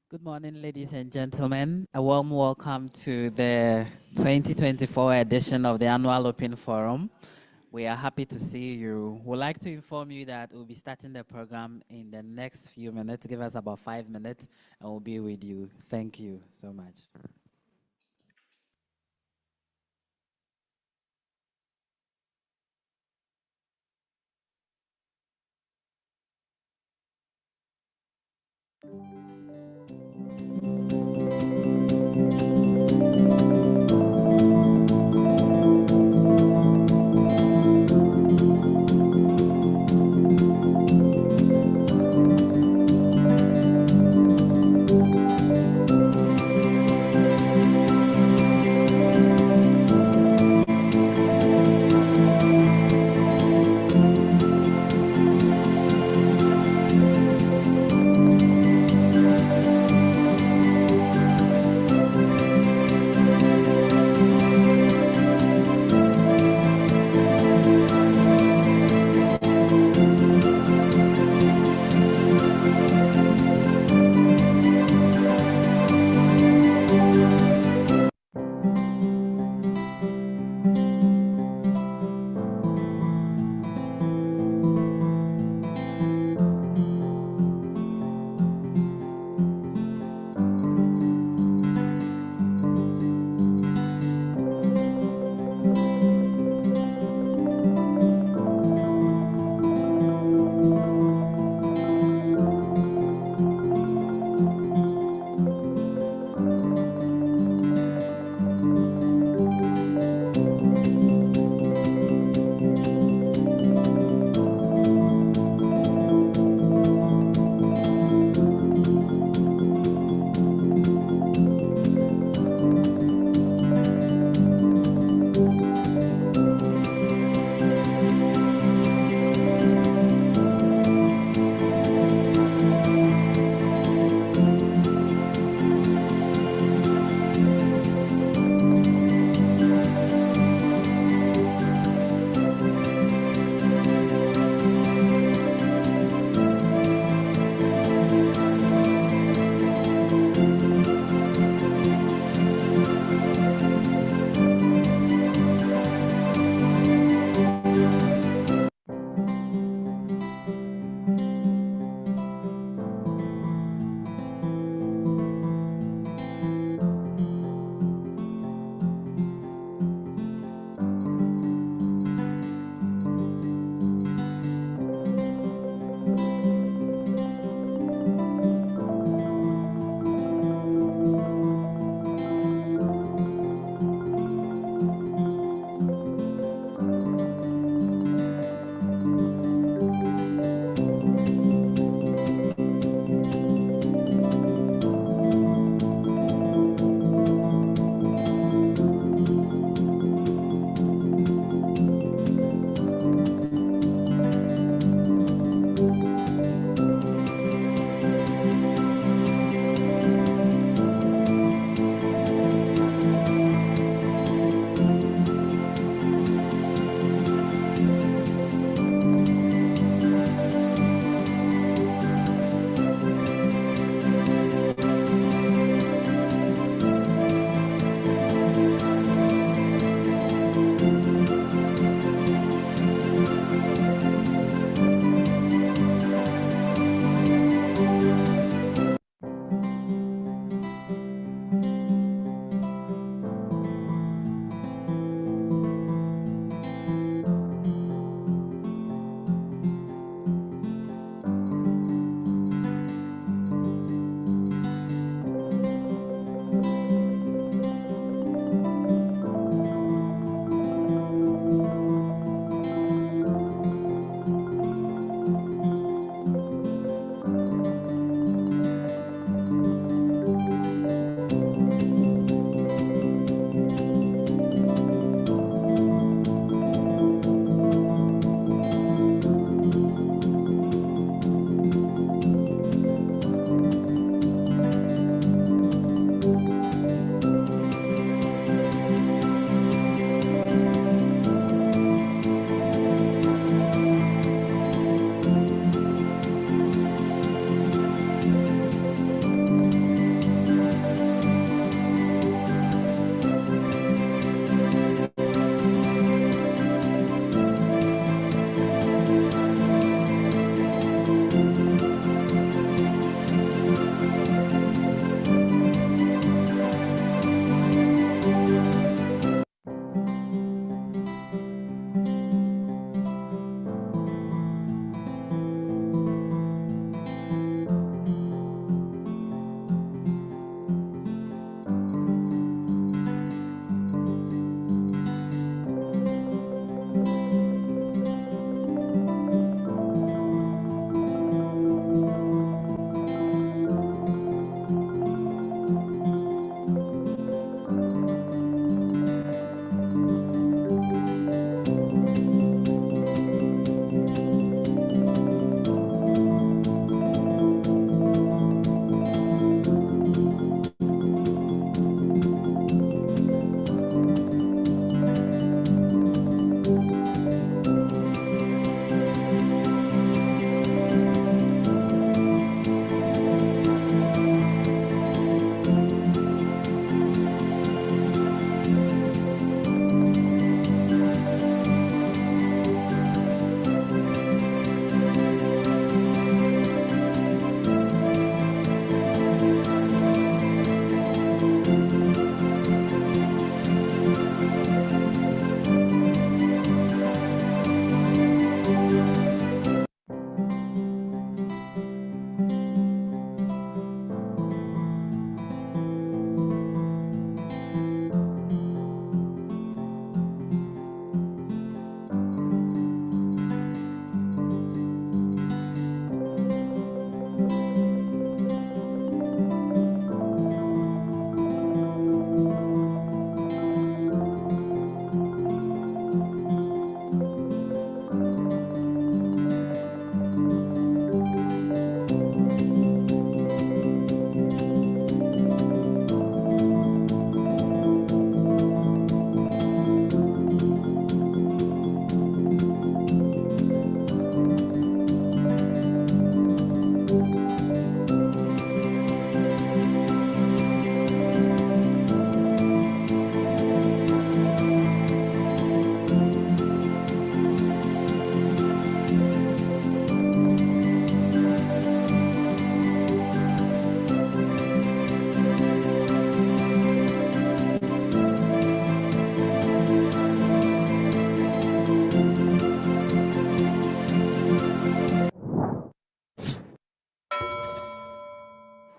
Good morning, ladies and gentlemen. A warm welcome to the 2024 edition of the Annual Open Forum. We are happy to see you. We'd like to inform you that we'll be starting the program in the next few minutes. Give us about 5 minutes and we'll be with you. Thank you so much.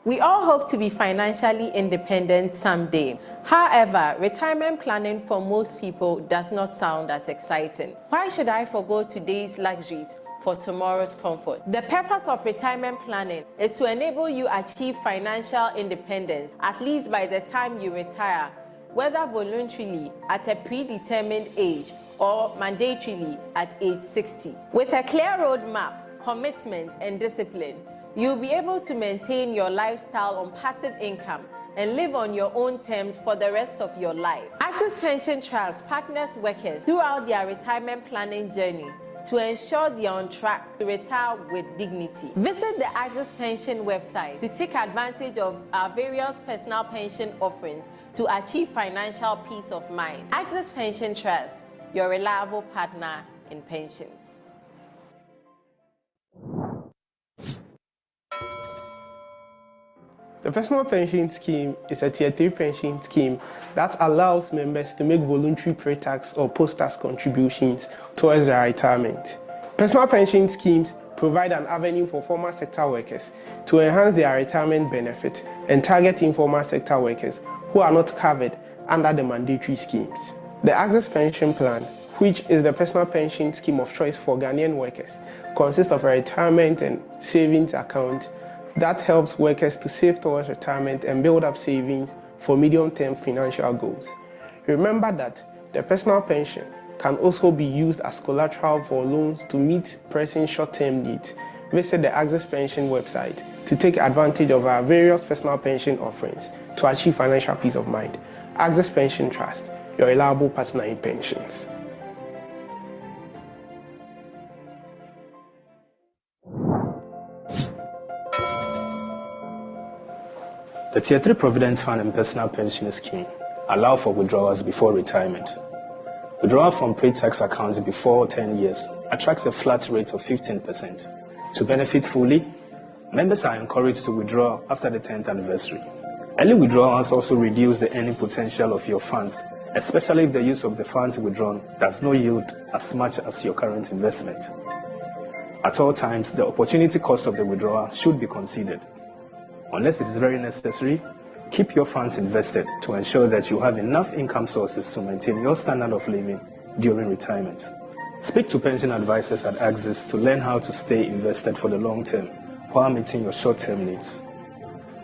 We all hope to be financially independent someday. However, retirement planning for most people does not sound as exciting. Why should I forgo today's luxuries for tomorrow's comfort? The purpose of retirement planning is to enable you achieve financial independence at least by the time you retire, whether voluntarily at a predetermined age or mandatorily at age 60. With a clear roadmap, commitment, and discipline, you'll be able to maintain your lifestyle on passive income and live on your own terms for the rest of your life. Access Pension Trust partners workers throughout their retirement planning journey to ensure they are on track to retire with dignity. Visit the Access Pension website to take advantage of our various personal pension offerings to achieve financial peace of mind. Access Pension Trust, your reliable partner in pensions. The Personal Pension Scheme is a Tier 3 pension scheme that allows members to make voluntary pre-tax or post-tax contributions towards their retirement. Personal pension schemes provide an avenue for formal sector workers to enhance their retirement benefit and target informal sector workers who are not covered under the mandatory schemes. The Access Pension Plan, which is the personal pension scheme of choice for Ghanaian workers, consists of a retirement and savings account that helps workers to save towards retirement and build up savings for medium-term financial goals. Remember that the personal pension can also be used as collateral for loans to meet pressing short-term needs. Visit the Access Pension website to take advantage of our various personal pension offerings to achieve financial peace of mind. Access Pension Trust, your reliable partner in pensions. The Tier 3 Provident Fund and Personal Pension Scheme allow for withdrawals before retirement. Withdrawal from pre-tax accounts before 10 years attracts a flat rate of 15%. To benefit fully, members are encouraged to withdraw after the 10th anniversary. Early withdrawals also reduce the earning potential of your funds, especially if the use of the funds withdrawn does not yield as much as your current investment. At all times, the opportunity cost of the withdrawal should be considered. Unless it is very necessary, keep your funds invested to ensure that you have enough income sources to maintain your standard of living during retirement. Speak to pension advisors at Axis to learn how to stay invested for the long term while meeting your short-term needs.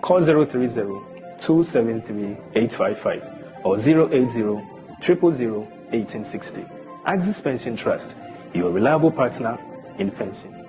Call 030-273-855 or 080-000-1860. Axis Pension Trust, your reliable partner in pension.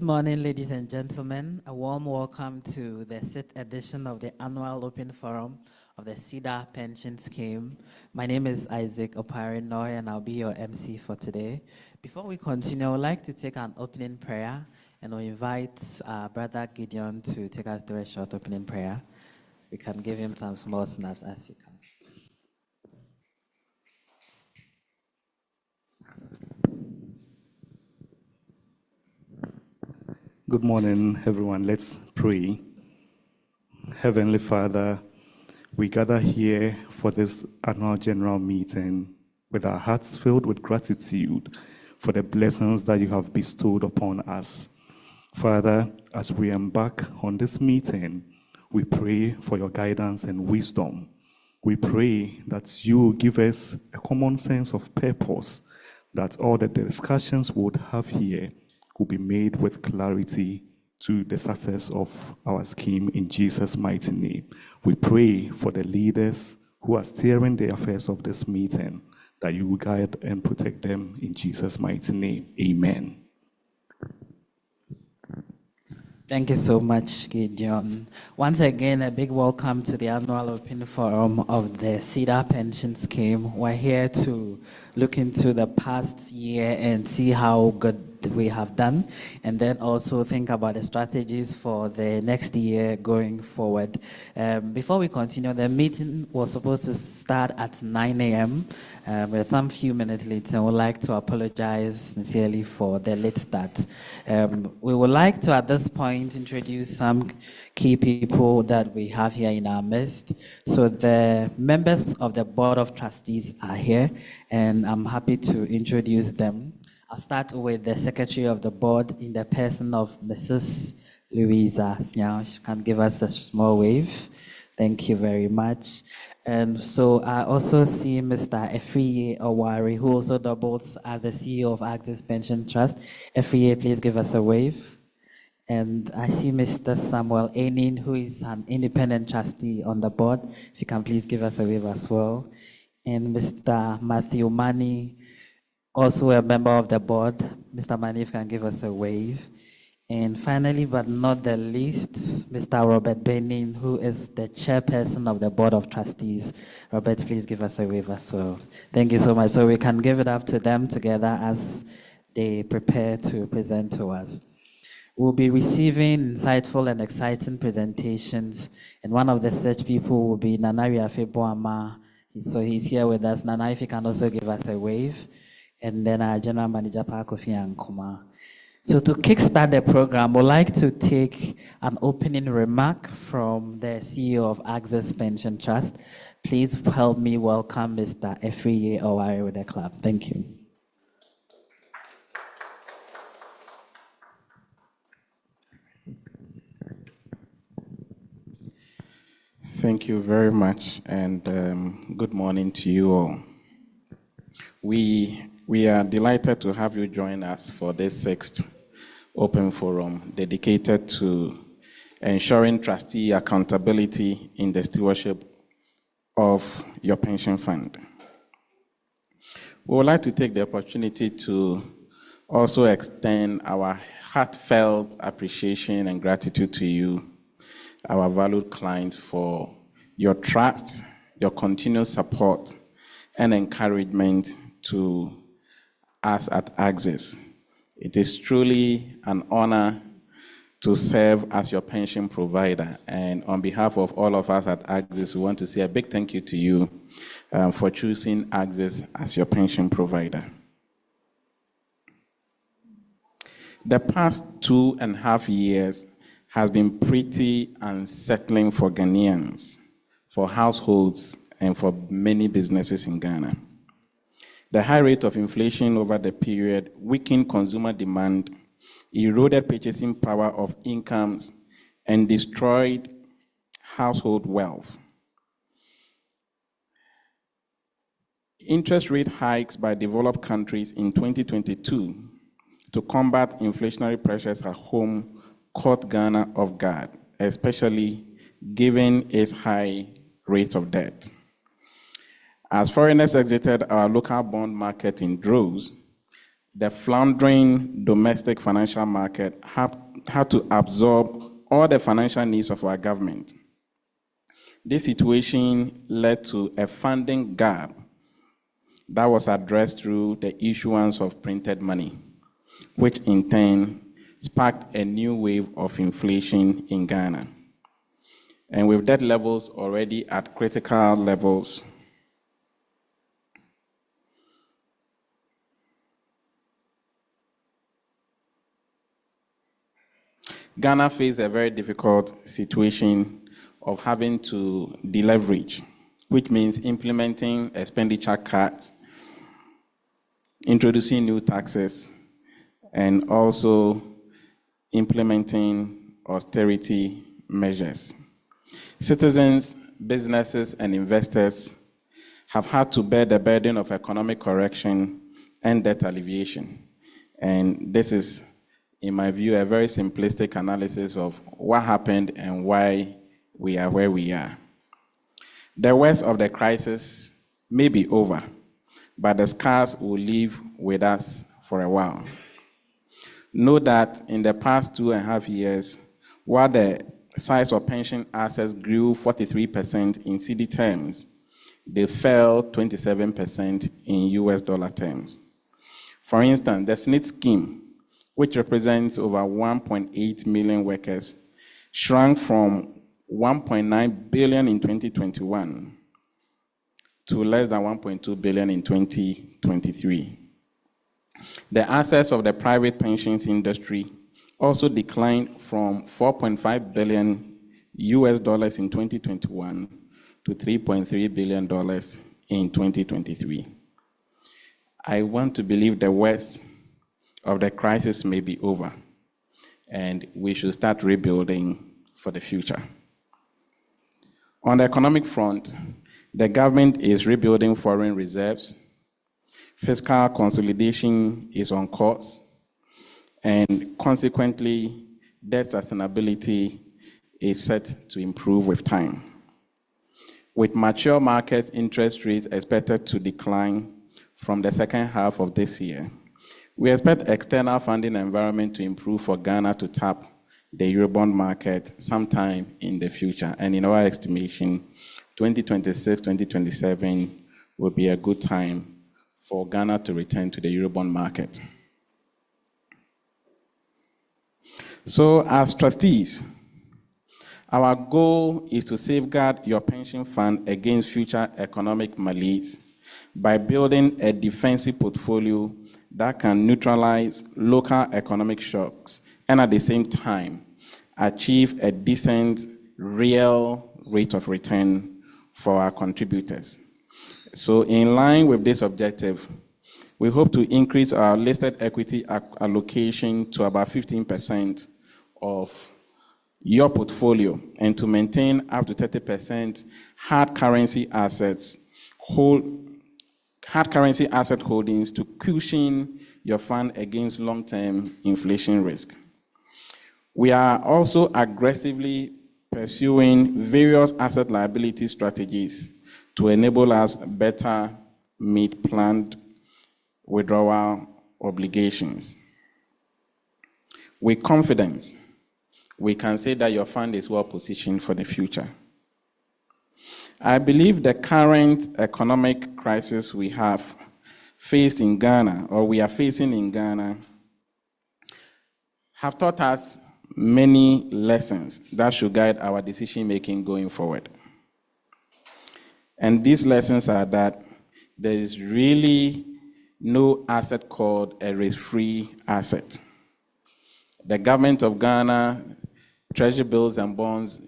Good morning, ladies and gentlemen. A warm welcome to the 6th edition of the Annual Open Forum of the Cedar Pension Scheme. My name is Isaac Opare-Noy, and I'll be your MC for today. Before we continue, I would like to take an opening prayer, and we'll invite Brother Gideon to take us through a short opening prayer. We can give him some small snaps as he comes. Good morning, everyone. Let's pray. Heavenly Father, we gather here for this annual general meeting with our hearts filled with gratitude for the blessings that you have bestowed upon us. Father, as we embark on this meeting, we pray for your guidance and wisdom. We pray that you will give us a common sense of purpose, that all the discussions we would have here will be made with clarity to the success of our scheme in Jesus' mighty name. We pray for the leaders who are steering the affairs of this meeting, that you will guide and protect them in Jesus' mighty name. Amen. Thank you so much, Gideon. Once again, a big welcome to the Annual Open Forum of the Cedar Pension Scheme. We're here to look into the past year and see how good we have done, and then also think about the strategies for the next year going forward. Before we continue, the meeting was supposed to start at 9 a.m. We're some few minutes late, and we'd like to apologize sincerely for the late start. We would like to, at this point, introduce some key people that we have here in our midst. So the members of the Board of Trustees are here, and I'm happy to introduce them. I'll start with the Secretary of the Board in the person of Mrs. Louisa Snyao. She can give us a small wave. Thank you very much. And so I also see Mr. Efriye Owari, who also doubles as the CEO of Access Pension Trust. Efriye, please give us a wave. And I see Mr. Samuel Enin, who is an independent trustee on the board. If you can please give us a wave as well. And Mr. Matthew Mani, also a member of the board. Mr. Mani, if you can give us a wave. And finally, but not the least, Mr. Robert Benin, who is the chairperson of the Board of Trustees. Robert, please give us a wave as well. Thank you so much. So we can give it up to them together as they prepare to present to us. We'll be receiving insightful and exciting presentations, and one of the such people will be Nana Riafe Boama. So he's here with us. Nana, if you can also give us a wave. And then our General Manager, Kofi Ankuma. So to kickstart the program, we'd like to take an opening remark from the CEO of Access Pension Trust. Please help me welcome Mr. Efriye Owari with the clap. Thank you. Thank you very much, and good morning to you all. We are delighted to have you join us for this 6th Open Forum dedicated to ensuring trustee accountability in the stewardship of your pension fund. We would like to take the opportunity to also extend our heartfelt appreciation and gratitude to you, our valued clients, for your trust, your continued support, and encouragement to us at Access. It is truly an honor to serve as your pension provider. And on behalf of all of us at Access, we want to say a big thank you to you for choosing Access as your pension provider. The past 2.5 years has been pretty unsettling for Ghanaians, for households, and for many businesses in Ghana. The high rate of inflation over the period weakened consumer demand, eroded purchasing power of incomes, and destroyed household wealth. Interest rate hikes by developed countries in 2022 to combat inflationary pressures at home caught Ghana off guard, especially given its high rate of debt. As foreigners exited our local bond market in droves, the floundering domestic financial market had to absorb all the financial needs of our government. This situation led to a funding gap that was addressed through the issuance of printed money, which in turn sparked a new wave of inflation in Ghana. And with debt levels already at critical levels, Ghana faced a very difficult situation of having to deleverage, which means implementing expenditure cuts, introducing new taxes, and also implementing austerity measures. Citizens, businesses, and investors have had to bear the burden of economic correction and debt alleviation. And this is, in my view, a very simplistic analysis of what happened and why we are where we are. The worst of the crisis may be over, but the scars will live with us for a while. Know that in the past 2.5 years, while the size of pension assets grew 43% in CD terms, they fell 27% in US dollar terms. For instance, the SNIT scheme, which represents over 1.8 million workers, shrank from 1.9 billion in 2021 to less than 1.2 billion in 2023. The assets of the private pensions industry also declined from 4.5 billion US dollars in 2021 to 3.3 billion dollars in 2023. I want to believe the worst of the crisis may be over, and we should start rebuilding for the future. On the economic front, the government is rebuilding foreign reserves, fiscal consolidation is on course, and consequently, debt sustainability is set to improve with time. With mature markets interest rates expected to decline from the second half of this year, we expect external funding environment to improve for Ghana to tap the Eurobond market sometime in the future. And in our estimation, 2026, 2027 will be a good time for Ghana to return to the Eurobond market. So as trustees, our goal is to safeguard your pension fund against future economic malaise by building a defensive portfolio that can neutralize local economic shocks and at the same time achieve a decent real rate of return for our contributors. So in line with this objective, we hope to increase our listed equity allocation to about 15% of your portfolio and to maintain up to 30% hard currency asset holdings to cushion your fund against long-term inflation risk. We are also aggressively pursuing various asset liability strategies to enable us better meet planned withdrawal obligations. With confidence, we can say that your fund is well positioned for the future. I believe the current economic crisis we have faced in Ghana, or we are facing in Ghana, have taught us many lessons that should guide our decision-making going forward. And these lessons are that there is really no asset called a risk-free asset. The government of Ghana, treasury bills and bonds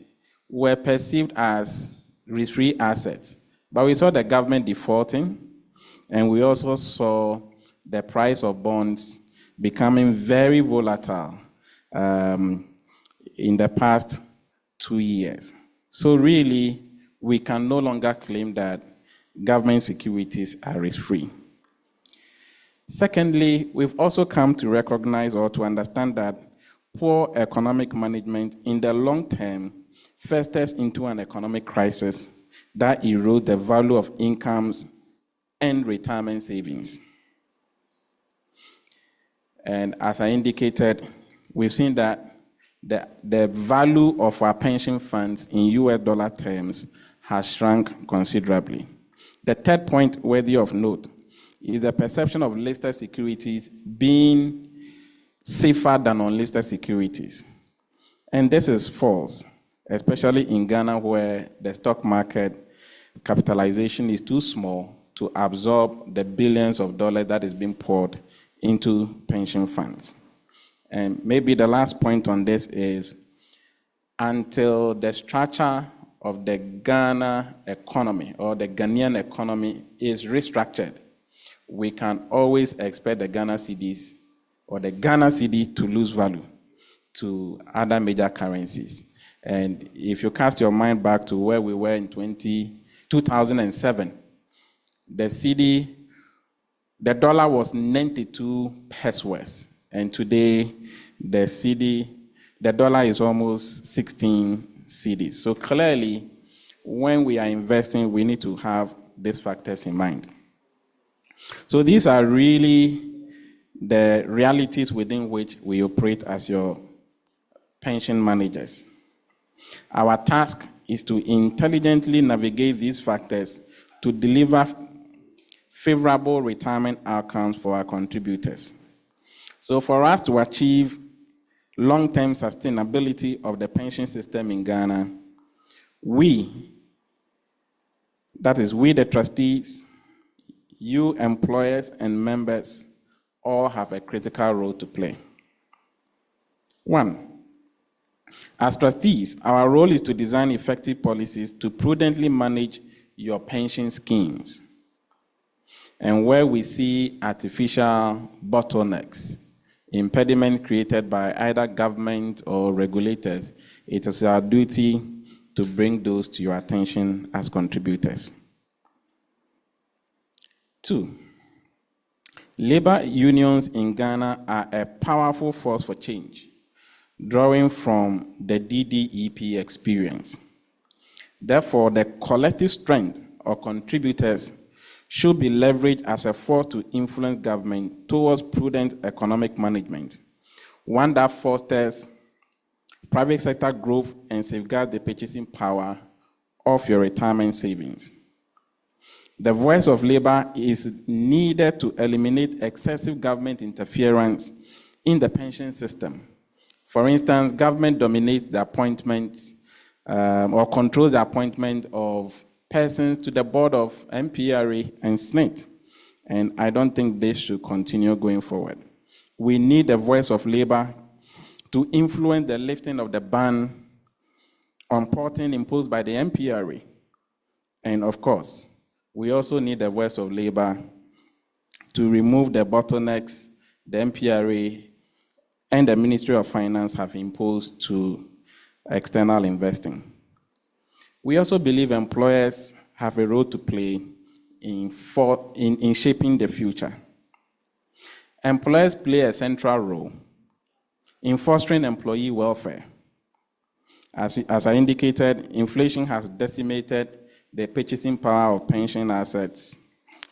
were perceived as risk-free assets. But we saw the government defaulting, and we also saw the price of bonds becoming very volatile in the past 2 years. So really, we can no longer claim that government securities are risk-free. Secondly, we've also come to recognize or to understand that poor economic management in the long term festers into an economic crisis that erodes the value of incomes and retirement savings. And as I indicated, we've seen that the value of our pension funds in US dollar terms has shrunk considerably. The third point worthy of note is the perception of listed securities being safer than unlisted securities. And this is false, especially in Ghana, where the stock market capitalization is too small to absorb the billions of dollars that is being poured into pension funds. And maybe the last point on this is, until the structure of the Ghana economy or the Ghanaian economy is restructured, we can always expect the Ghana cedis or the Ghana cedi to lose value to other major currencies. And if you cast your mind back to where we were in 2007, the cedi, the dollar was 92 pesos, and today the dollar is almost 16 cedis. So clearly, when we are investing, we need to have these factors in mind. So these are really the realities within which we operate as your pension managers. Our task is to intelligently navigate these factors to deliver favorable retirement outcomes for our contributors. So for us to achieve long-term sustainability of the pension system in Ghana, we the trustees, you employers and members, all have a critical role to play. 1, as trustees, our role is to design effective policies to prudently manage your pension schemes. And where we see artificial bottlenecks, impediment created by either government or regulators, it is our duty to bring those to your attention as contributors. 2, labor unions in Ghana are a powerful force for change, drawing from the DDEP experience. Therefore, the collective strength of contributors should be leveraged as a force to influence government towards prudent economic management, one that fosters private sector growth and safeguards the purchasing power of your retirement savings. The voice of labor is needed to eliminate excessive government interference in the pension system. For instance, government dominates the appointments or controls the appointment of persons to the board of MPRA and SNIT, and I don't think this should continue going forward. We need the voice of labor to influence the lifting of the ban on porting imposed by the MPRA. And of course, we also need the voice of labor to remove the bottlenecks the MPRA and the Ministry of Finance have imposed to external investing. We also believe employers have a role to play in shaping the future. Employers play a central role in fostering employee welfare. As I indicated, inflation has decimated the purchasing power of pension assets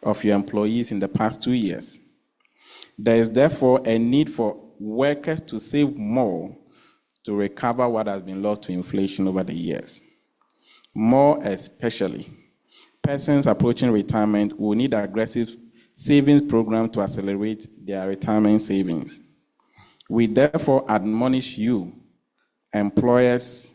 of your employees in the past 2 years. There is therefore a need for workers to save more to recover what has been lost to inflation over the years. More especially, persons approaching retirement will need aggressive savings programs to accelerate their retirement savings. We therefore admonish you, employers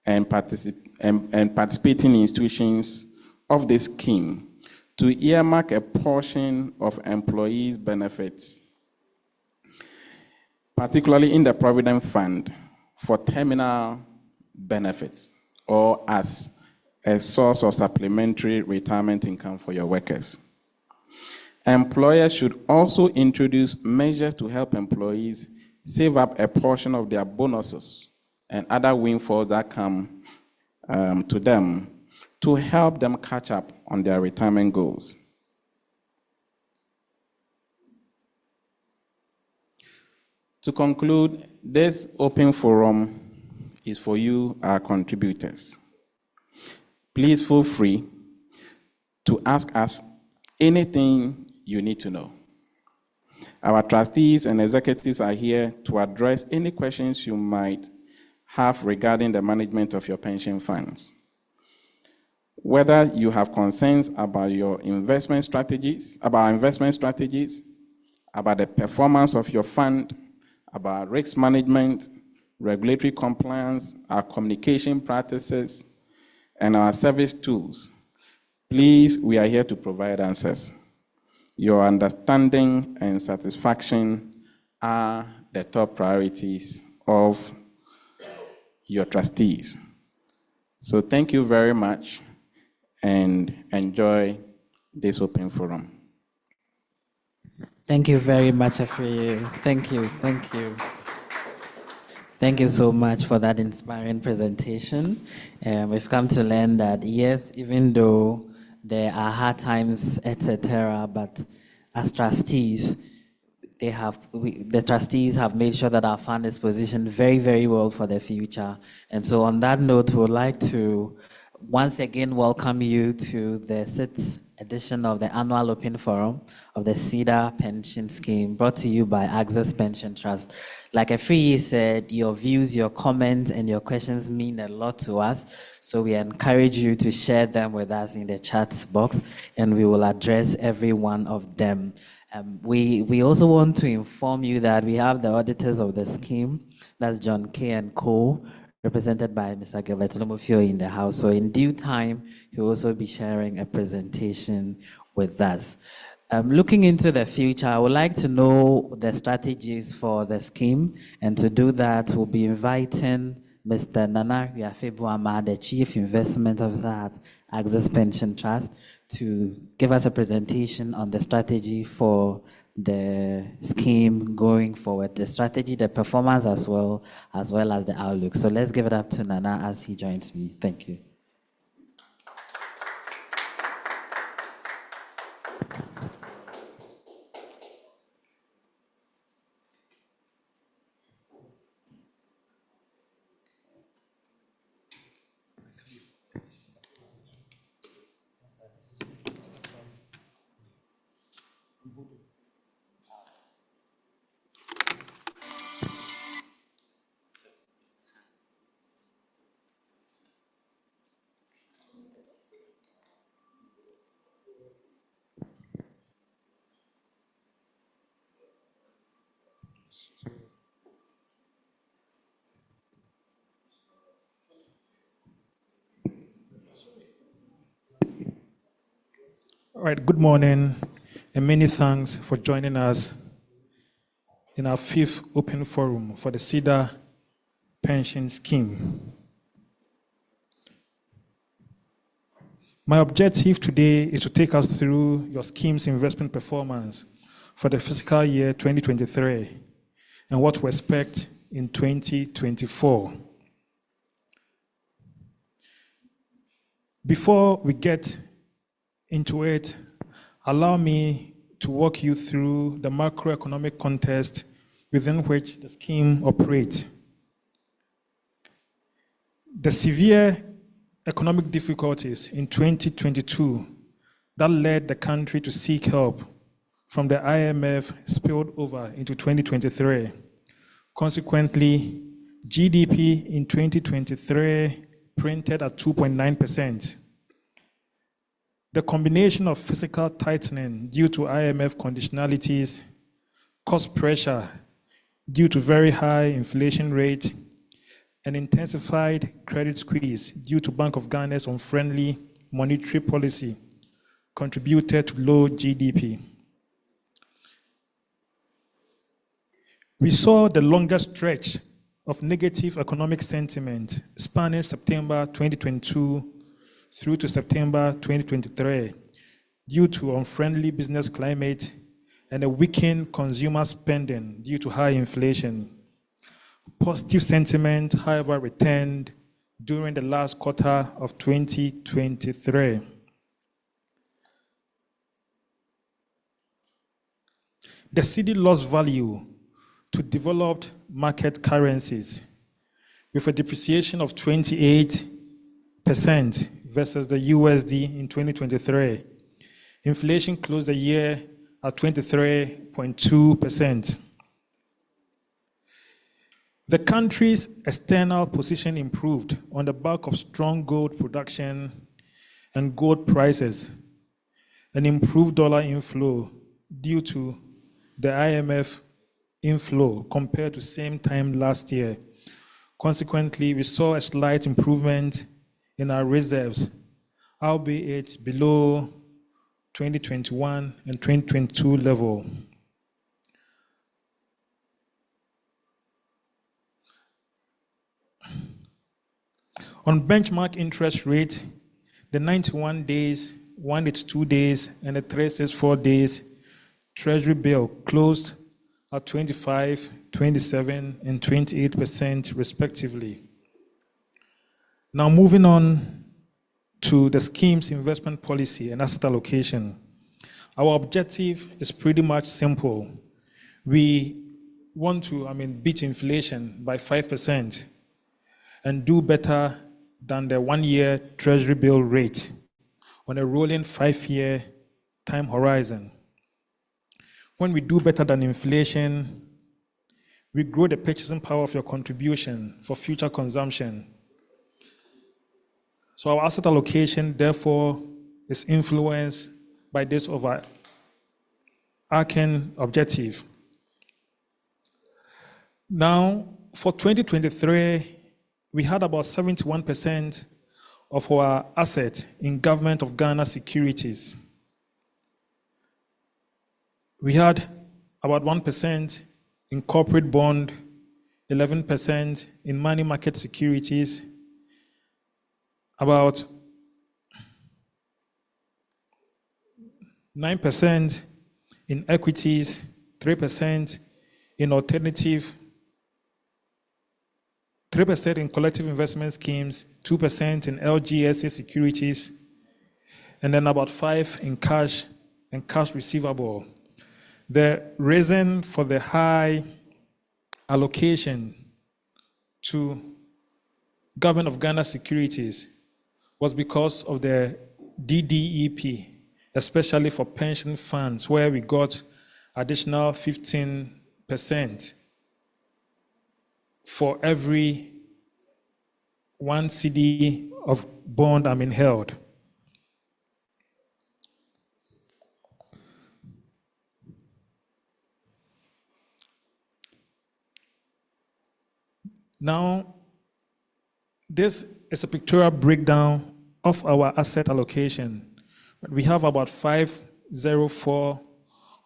and participating institutions of this scheme, to earmark a portion of employees' benefits, particularly in the Provident Fund, for terminal benefits or as a source of supplementary retirement income for your workers. Employers should also introduce measures to help employees save up a portion of their bonuses and other windfalls that come to them to help them catch up on their retirement goals. To conclude, this open forum is for you, our contributors. Please feel free to ask us anything you need to know. Our trustees and executives are here to address any questions you might have regarding the management of your pension funds. Whether you have concerns about your investment strategies, about the performance of your fund, about risk management, regulatory compliance, our communication practices, and our service tools, please, we are here to provide answers. Your understanding and satisfaction are the top priorities of your trustees. So thank you very much and enjoy this open forum. Thank you very much, Afriye. Thank you, thank you. Thank you so much for that inspiring presentation. We've come to learn that, yes, even though there are hard times, etc., but as trustees, the trustees have made sure that our fund is positioned very, very well for the future. And so on that note, we would like to once again welcome you to the 6th edition of the annual open forum of the Cedar Pension Scheme, brought to you by Access Pension Trust. Like Afriye said, your views, your comments, and your questions mean a lot to us. So we encourage you to share them with us in the chat box, and we will address every one of them. We also want to inform you that we have the auditors of the scheme, that's John K. and Co., represented by Mr. Gilbert Lomofio in the house. So in due time, he will also be sharing a presentation with us. Looking into the future, I would like to know the strategies for the scheme, and to do that, we'll be inviting Mr. Nana Riafebuama, the Chief Investment Officer at Access Pension Trust, to give us a presentation on the strategy for the scheme going forward, the strategy, the performance, as well as the outlook. So let's give it up to Nana as he joins me. Thank you. All right, good morning, and many thanks for joining us in our 5th open forum for the Cedar Pension Scheme. My objective today is to take us through your scheme's investment performance for the fiscal year 2023 and what to expect in 2024. Before we get into it, allow me to walk you through the macroeconomic context within which the scheme operates. The severe economic difficulties in 2022 that led the country to seek help from the IMF spilled over into 2023. Consequently, GDP in 2023 printed at 2.9%. The combination of fiscal tightening due to IMF conditionalities, cost pressure due to very high inflation rate, and intensified credit squeeze due to Bank of Ghana's unfriendly monetary policy contributed to low GDP. We saw the longest stretch of negative economic sentiment spanning September 2022 through to September 2023 due to unfriendly business climate and a weakened consumer spending due to high inflation. Positive sentiment, however, returned during the last quarter of 2023. The cedi lost value to developed market currencies with a depreciation of 28% versus the USD in 2023. Inflation closed the year at 23.2%. The country's external position improved on the back of strong gold production and gold prices, an improved dollar inflow due to the IMF inflow compared to same time last year. Consequently, we saw a slight improvement in our reserves, albeit below 2021 and 2022 level. On benchmark interest rate, the 91 days, 182 days, and the 364 days Treasury bill closed at 25, 27, and 28% respectively. Now moving on to the scheme's investment policy and asset allocation. Our objective is pretty much simple. We want to, beat inflation by 5% and do better than the 1-year Treasury bill rate on a rolling 5-year time horizon. When we do better than inflation, we grow the purchasing power of your contribution for future consumption. So our asset allocation, therefore, is influenced by this overarching objective. Now, for 2023, we had about 71% of our assets in Government of Ghana securities. We had about 1% in corporate bond, 11% in money market securities, about 9% in equities, 3% in alternative, 3% in collective investment schemes, 2% in LGSA securities, and then about 5% in cash and cash receivable. The reason for the high allocation to Government of Ghana securities was because of the DDEP, especially for pension funds, where we got additional 15% for every 1 CD of bond held. Now, this is a pictorial breakdown of our asset allocation. We have about 504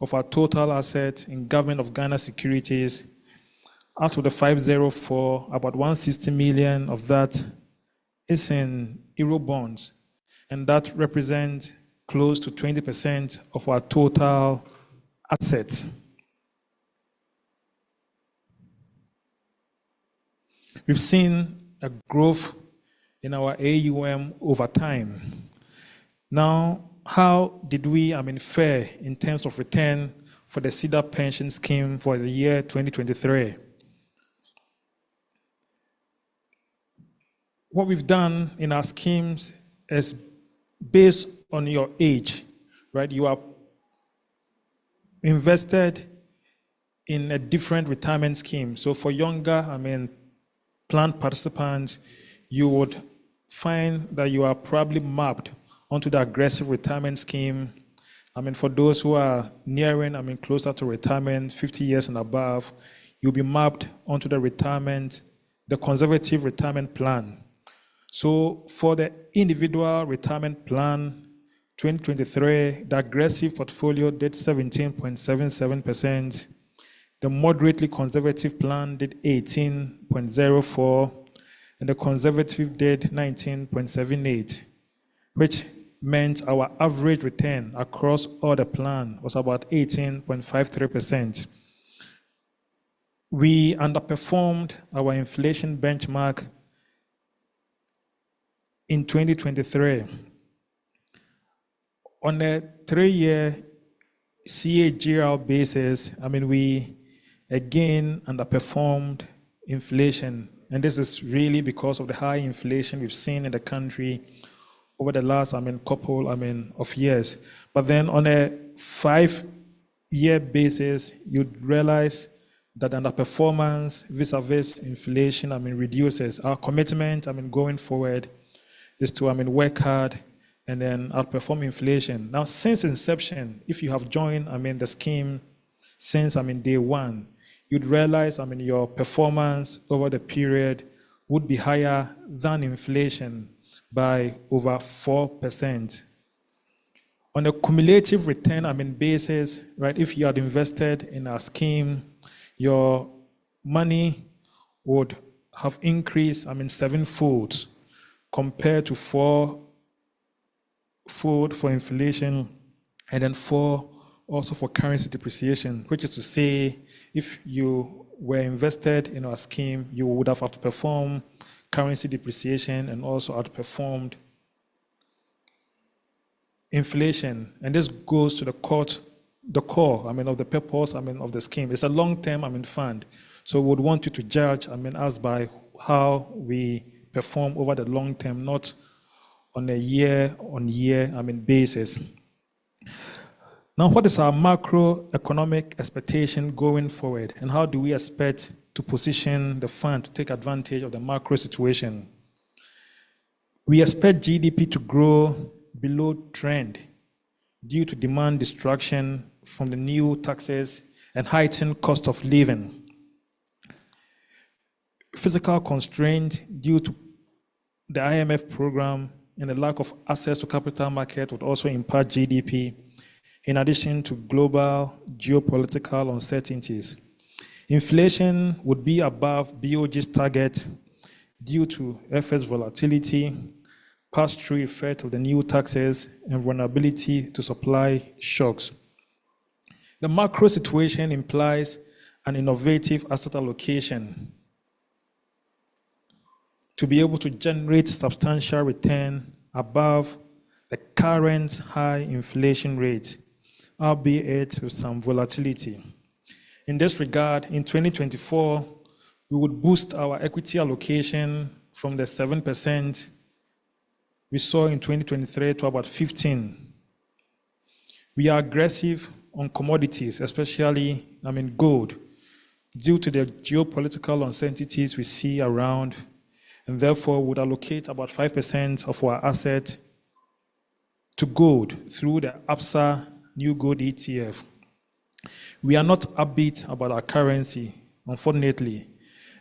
of our total assets in Government of Ghana securities. Out of the 504, about 160 million of that is in Euro bonds, and that represents close to 20% of our total assets. We've seen a growth in our AUM over time. Now, how did we fare in terms of return for the Cedar pension scheme for the year 2023? What we've done in our schemes is based on your age, right? You are invested in a different retirement scheme. So for younger, plan participants, you would find that you are probably mapped onto the aggressive retirement scheme. For those who are nearing, closer to retirement, 50 years and above, you'll be mapped onto the conservative retirement plan. So for the individual retirement plan, 2023, the aggressive portfolio did 17.77%. The moderately conservative plan did 18.04%, and the conservative did 19.78%, which meant our average return across all the plan was about 18.53%. We underperformed our inflation benchmark in 2023. On a 3-year CAGR basis, we again underperformed inflation, and this is really because of the high inflation we've seen in the country over the last couple of years. But then on a 5 year basis, you'd realize that underperformance vis-a-vis inflation, reduces. Our commitment, going forward is to, work hard and then outperform inflation. Now, since inception, if you have joined, the scheme since, day one, you'd realize, your performance over the period would be higher than inflation by over 4%. On a cumulative return, basis, right, if you had invested in a scheme, your money would have increased, sevenfold compared to fourfold for inflation, and then 4 also for currency depreciation, which is to say, if you were invested in our scheme, you would have outperformed currency depreciation and also outperformed inflation. And this goes to the core, of the purpose, of the scheme. It's a long-term, fund. So we would want you to judge, us by how we perform over the long term, not on a year-on-year, basis. Now, what is our macroeconomic expectation going forward, and how do we expect to position the fund to take advantage of the macro situation? We expect GDP to grow below trend due to demand destruction from the new taxes and heightened cost of living. Physical constraint due to the IMF program and the lack of access to capital market would also impact GDP, in addition to global geopolitical uncertainties. Inflation would be above BOG's target due to FX volatility, pass-through effect of the new taxes, and vulnerability to supply shocks. The macro situation implies an innovative asset allocation to be able to generate substantial return above the current high inflation rate, albeit with some volatility. In this regard, in 2024, we would boost our equity allocation from the 7% we saw in 2023 to about 15%. We are aggressive on commodities, especially, gold, due to the geopolitical uncertainties we see around, and therefore would allocate about 5% of our asset to gold through the ABSA New Gold ETF. We are not upbeat about our currency, unfortunately,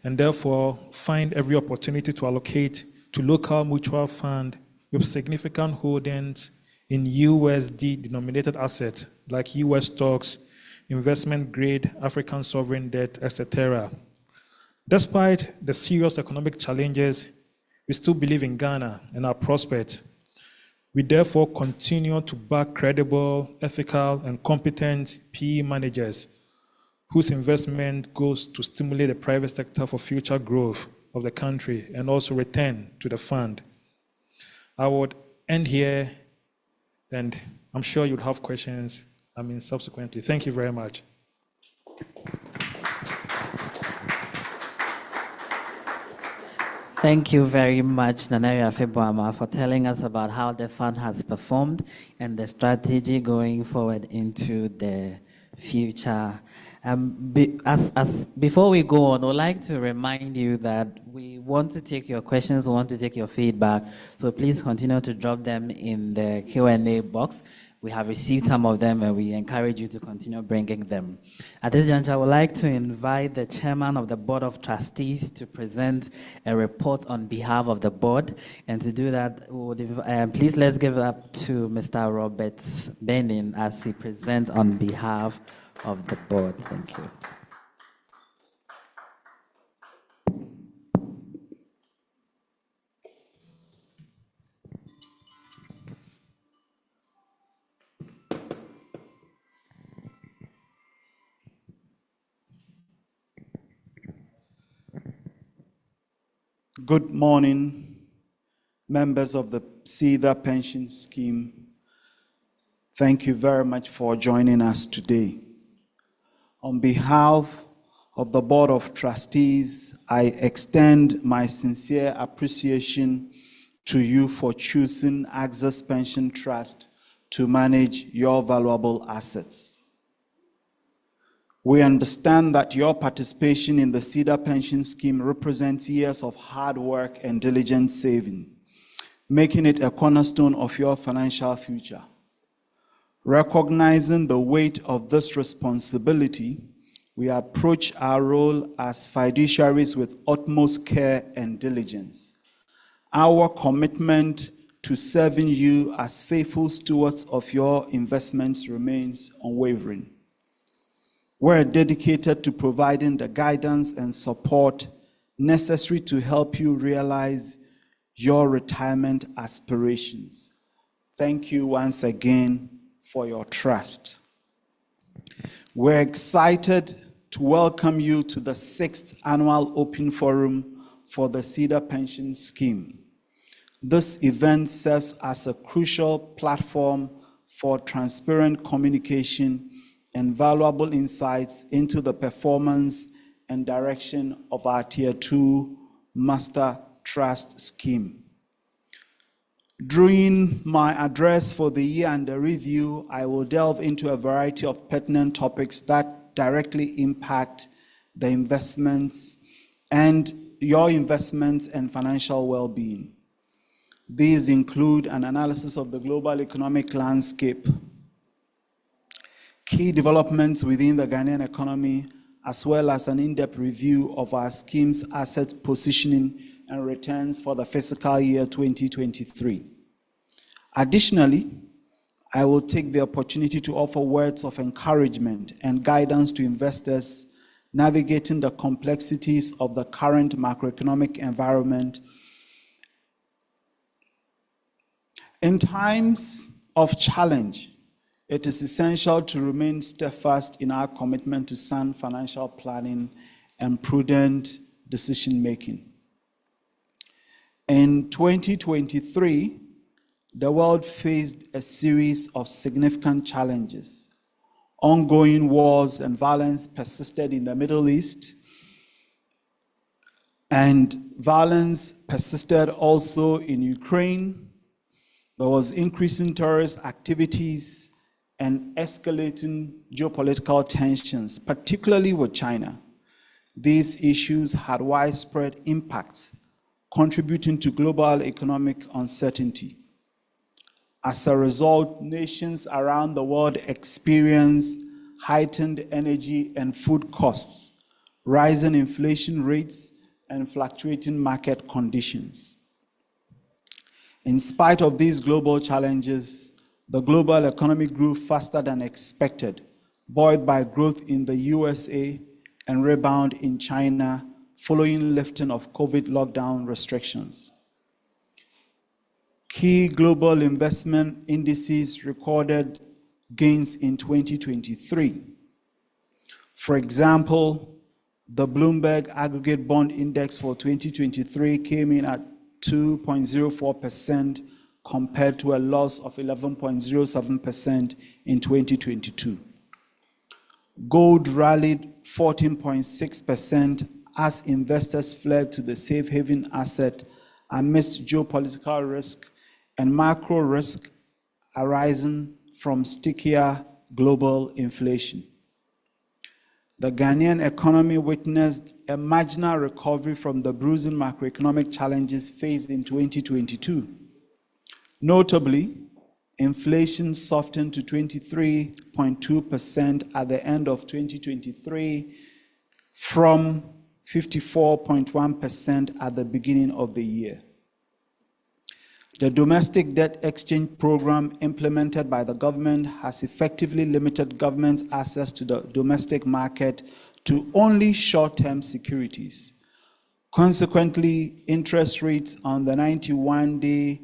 and therefore find every opportunity to allocate to local mutual fund with significant holdings in USD-denominated assets like US stocks, investment-grade African sovereign debt, etc. Despite the serious economic challenges, we still believe in Ghana and our prospects. We therefore continue to back credible, ethical, and competent PE managers whose investment goes to stimulate the private sector for future growth of the country and also return to the fund. I would end here, and I'm sure you'd have questions, subsequently. Thank you very much. Thank you very much, Naneria Feboama, for telling us about how the fund has performed and the strategy going forward into the future. Before we go on, I'd like to remind you that we want to take your questions, we want to take your feedback, so please continue to drop them in the Q&A box. We have received some of them, and we encourage you to continue bringing them. At this juncture, I would like to invite the chairman of the Board of Trustees to present a report on behalf of the board. And to do that, please let's give up to Mr. Robert Benin as he presents on behalf of the board. Thank you. Good morning, members of the Cedar Pension Scheme. Thank you very much for joining us today. On behalf of the Board of Trustees, I extend my sincere appreciation to you for choosing Access Pension Trust to manage your valuable assets. We understand that your participation in the Cedar pension scheme represents years of hard work and diligent saving, making it a cornerstone of your financial future. Recognizing the weight of this responsibility, we approach our role as fiduciaries with utmost care and diligence. Our commitment to serving you as faithful stewards of your investments remains unwavering. We're dedicated to providing the guidance and support necessary to help you realize your retirement aspirations. Thank you once again for your trust. We're excited to welcome you to the 6th Annual Open Forum for the Cedar Pension Scheme. This event serves as a crucial platform for transparent communication and valuable insights into the performance and direction of our Tier 2 Master Trust Scheme. During my address for the year under review, I will delve into a variety of pertinent topics that directly impact the investments and your investments and financial well-being. These include an analysis of the global economic landscape, key developments within the Ghanaian economy, as well as an in-depth review of our scheme's asset positioning and returns for the fiscal year 2023. Additionally, I will take the opportunity to offer words of encouragement and guidance to investors navigating the complexities of the current macroeconomic environment. In times of challenge, it is essential to remain steadfast in our commitment to sound financial planning and prudent decision-making. In 2023, the world faced a series of significant challenges. Ongoing wars and violence persisted in the Middle East, and violence persisted also in Ukraine. There was increasing terrorist activities and escalating geopolitical tensions, particularly with China. These issues had widespread impacts, contributing to global economic uncertainty. As a result, nations around the world experienced heightened energy and food costs, rising inflation rates, and fluctuating market conditions. In spite of these global challenges, the global economy grew faster than expected, buoyed by growth in the USA and rebound in China following lifting of COVID lockdown restrictions. Key global investment indices recorded gains in 2023. For example, the Bloomberg Aggregate Bond Index for 2023 came in at 2.04% compared to a loss of 11.07% in 2022. Gold rallied 14.6% as investors fled to the safe haven asset amidst geopolitical risk and macro risk arising from stickier global inflation. The Ghanaian economy witnessed a marginal recovery from the bruising macroeconomic challenges faced in 2022. Notably, inflation softened to 23.2% at the end of 2023 from 54.1% at the beginning of the year. The domestic debt exchange program implemented by the government has effectively limited government access to the domestic market to only short-term securities. Consequently, interest rates on the 91-day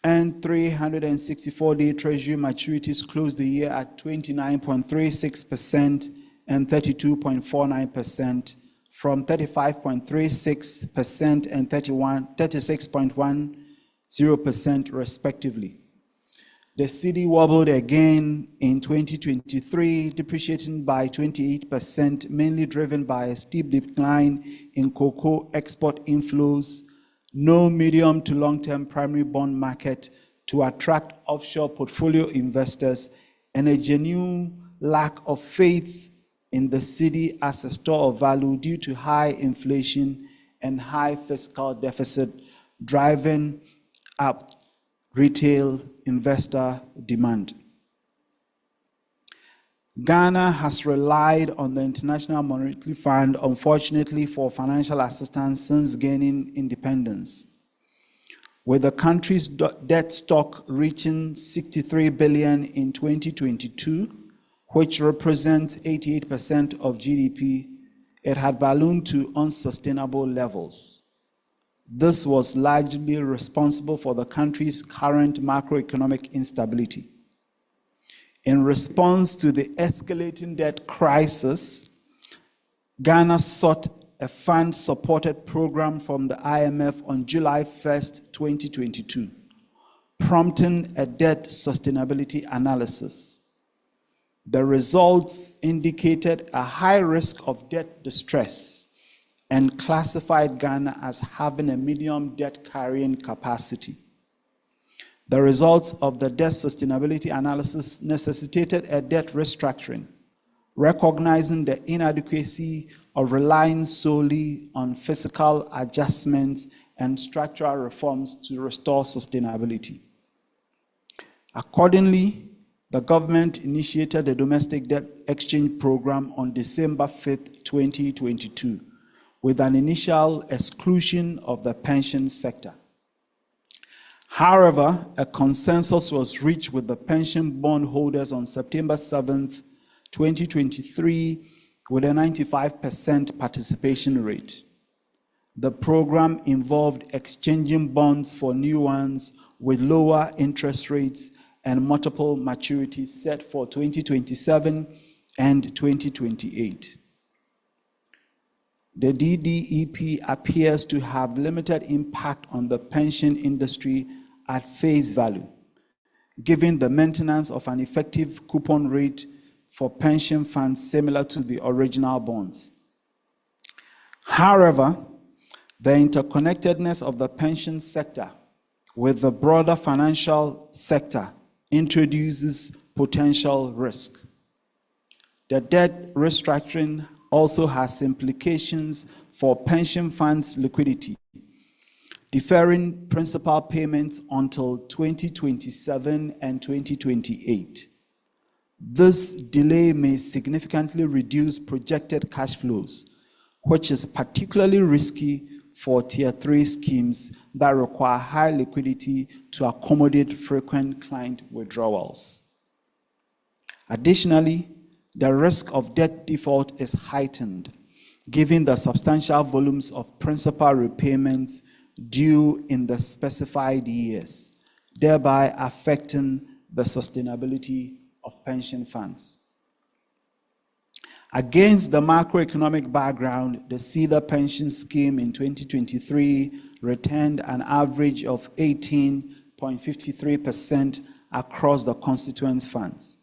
and 364-day Treasury maturities closed the year at 29.36% and 32.49%, from 35.36% and 36.10% respectively. The cedi wobbled again in 2023, depreciating by 28%, mainly driven by a steep decline in cocoa export inflows, no medium to long-term primary bond market to attract offshore portfolio investors, and a genuine lack of faith in the cedi as a store of value due to high inflation and high fiscal deficit, driving up retail investor demand. Ghana has relied on the International Monetary Fund, unfortunately, for financial assistance since gaining independence, with the country's debt stock reaching 63 billion in 2022, which represents 88% of GDP. It had ballooned to unsustainable levels. This was largely responsible for the country's current macroeconomic instability. In response to the escalating debt crisis, Ghana sought a fund-supported program from the IMF on July 1st, 2022, prompting a debt sustainability analysis. The results indicated a high risk of debt distress and classified Ghana as having a medium debt carrying capacity. The results of the debt sustainability analysis necessitated a debt restructuring, recognizing the inadequacy of relying solely on fiscal adjustments and structural reforms to restore sustainability. Accordingly, the government initiated the domestic debt exchange program on December 5th, 2022, with an initial exclusion of the pension sector. However, a consensus was reached with the pension bond holders on September 7th, 2023, with a 95% participation rate. The program involved exchanging bonds for new ones with lower interest rates and multiple maturities set for 2027 and 2028. The DDEP appears to have limited impact on the pension industry at face value, given the maintenance of an effective coupon rate for pension funds similar to the original bonds. However, the interconnectedness of the pension sector with the broader financial sector introduces potential risk. The debt restructuring also has implications for pension funds' liquidity, deferring principal payments until 2027 and 2028. This delay may significantly reduce projected cash flows, which is particularly risky for Tier 3 schemes that require high liquidity to accommodate frequent client withdrawals. Additionally, the risk of debt default is heightened, given the substantial volumes of principal repayments due in the specified years, thereby affecting the sustainability of pension funds. Against the macroeconomic background, the Cedar pension scheme in 2023 returned an average of 18.53% across the constituent funds.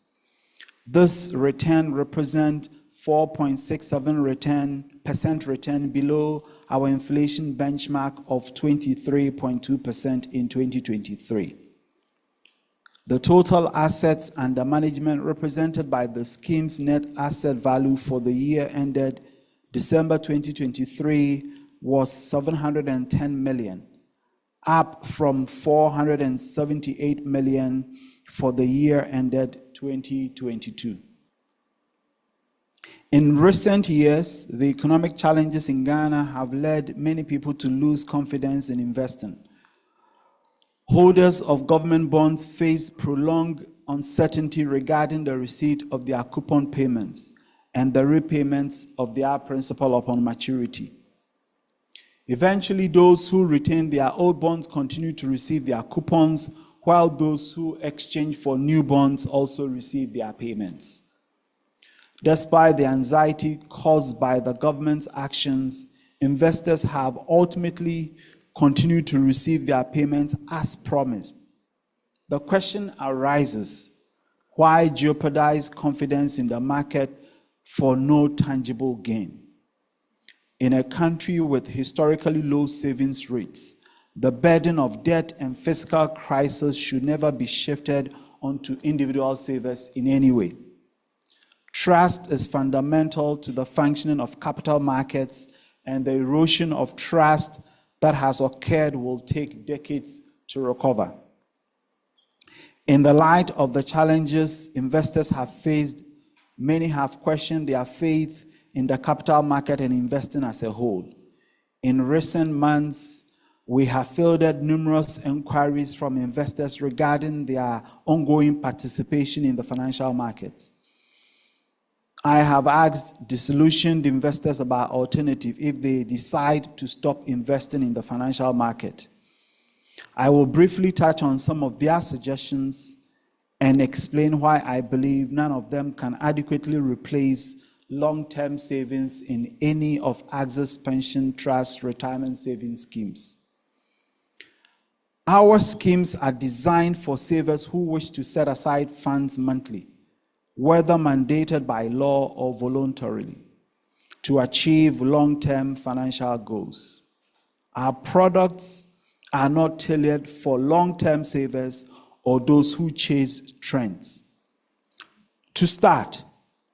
This return represents 4.67% return below our inflation benchmark of 23.2% in 2023. The total assets under management represented by the scheme's net asset value for the year ended December 2023 was 710 million, up from 478 million for the year ended 2022. In recent years, the economic challenges in Ghana have led many people to lose confidence in investing. Holders of government bonds face prolonged uncertainty regarding the receipt of their coupon payments and the repayments of their principal upon maturity. Eventually, those who retain their old bonds continue to receive their coupons, while those who exchange for new bonds also receive their payments. Despite the anxiety caused by the government's actions, investors have ultimately continued to receive their payments as promised. The question arises, why jeopardize confidence in the market for no tangible gain? In a country with historically low savings rates, the burden of debt and fiscal crisis should never be shifted onto individual savers in any way. Trust is fundamental to the functioning of capital markets, and the erosion of trust that has occurred will take decades to recover. In the light of the challenges investors have faced, many have questioned their faith in the capital market and investing as a whole. In recent months, we have fielded numerous inquiries from investors regarding their ongoing participation in the financial markets. I have asked disillusioned investors about alternatives if they decide to stop investing in the financial market. I will briefly touch on some of their suggestions and explain why I believe none of them can adequately replace long-term savings in any of Access Pension Trust retirement savings schemes. Our schemes are designed for savers who wish to set aside funds monthly, whether mandated by law or voluntarily, to achieve long-term financial goals. Our products are not tailored for long-term savers or those who chase trends. To start,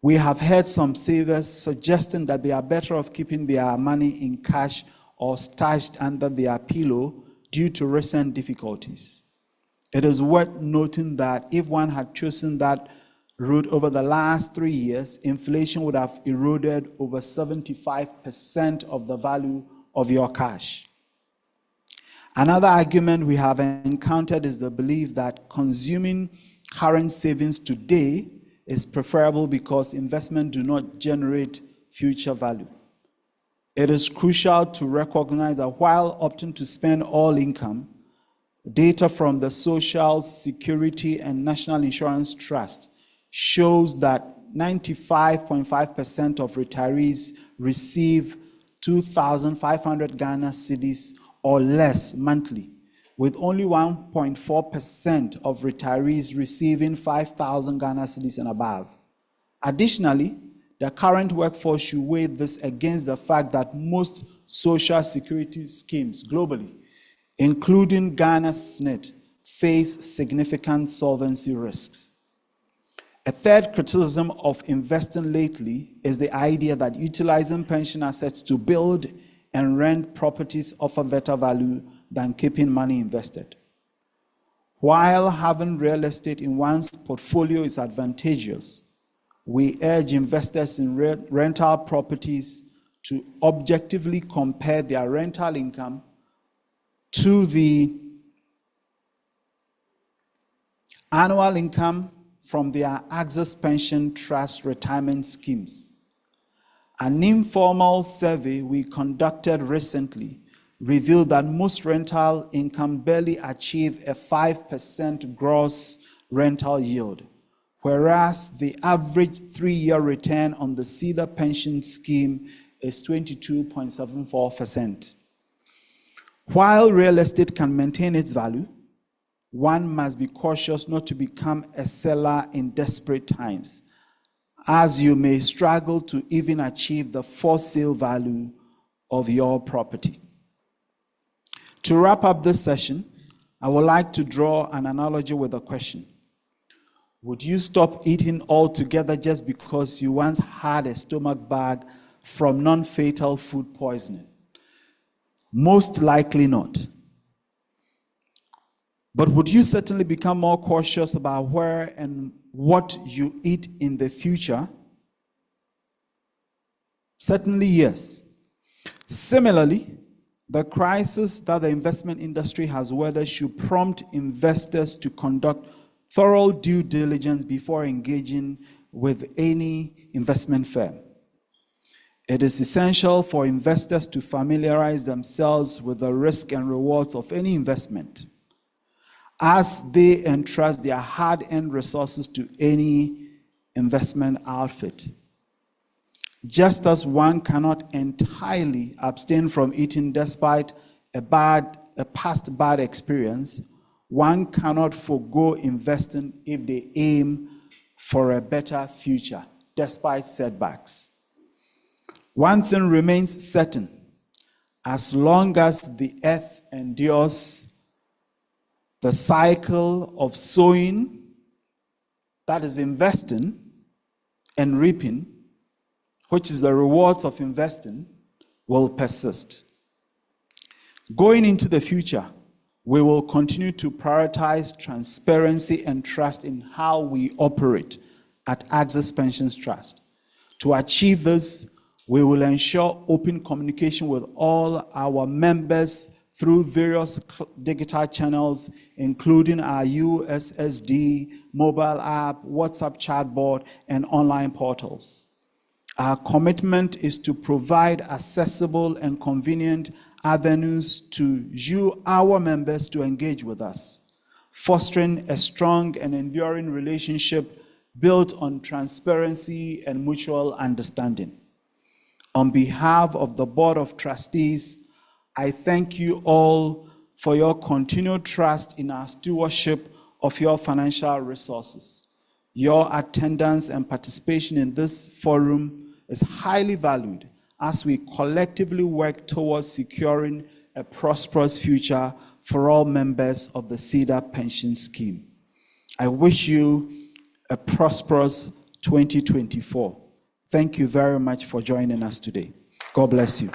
we have heard some savers suggesting that they are better off keeping their money in cash or stashed under their pillow due to recent difficulties. It is worth noting that if one had chosen that route over the last 3 years, inflation would have eroded over 75% of the value of your cash. Another argument we have encountered is the belief that consuming current savings today is preferable because investments do not generate future value. It is crucial to recognize that while opting to spend all income, data from the Social Security and National Insurance Trust shows that 95.5% of retirees receive 2,500 Ghana cedis or less monthly, with only 1.4% of retirees receiving 5,000 Ghana cedis and above. Additionally, the current workforce should weigh this against the fact that most social security schemes globally, including Ghana's SNP, face significant solvency risks. A third criticism of investing lately is the idea that utilizing pension assets to build and rent properties offer better value than keeping money invested. While having real estate in one's portfolio is advantageous, we urge investors in rental properties to objectively compare their rental income to the annual income from their Access Pension Trust retirement schemes. An informal survey we conducted recently revealed that most rental income barely achieve a 5% gross rental yield, whereas the average 3-year return on the Cedar pension scheme is 22.74%. While real estate can maintain its value, one must be cautious not to become a seller in desperate times, as you may struggle to even achieve the for sale value of your property. To wrap up this session, I would like to draw an analogy with a question. Would you stop eating altogether just because you once had a stomach bug from non-fatal food poisoning? Most likely not. But would you certainly become more cautious about where and what you eat in the future? Certainly, yes. Similarly, the crisis that the investment industry has weathered should prompt investors to conduct thorough due diligence before engaging with any investment firm. It is essential for investors to familiarize themselves with the risk and rewards of any investment as they entrust their hard-earned resources to any investment outfit. Just as one cannot entirely abstain from eating despite a past bad experience, one cannot forego investing if they aim for a better future despite setbacks. One thing remains certain: as long as the earth endures, the cycle of sowing, that is investing, and reaping, which is the rewards of investing, will persist. Going into the future, we will continue to prioritize transparency and trust in how we operate at Access Pensions Trust. To achieve this, we will ensure open communication with all our members through various digital channels, including our USSD, mobile app, WhatsApp chatbot, and online portals. Our commitment is to provide accessible and convenient avenues to you, our members, to engage with us, fostering a strong and enduring relationship built on transparency and mutual understanding. On behalf of the Board of Trustees, I thank you all for your continued trust in our stewardship of your financial resources. Your attendance and participation in this forum is highly valued as we collectively work towards securing a prosperous future for all members of the Cedar Pension Scheme. I wish you a prosperous 2024. Thank you very much for joining us today. God bless you.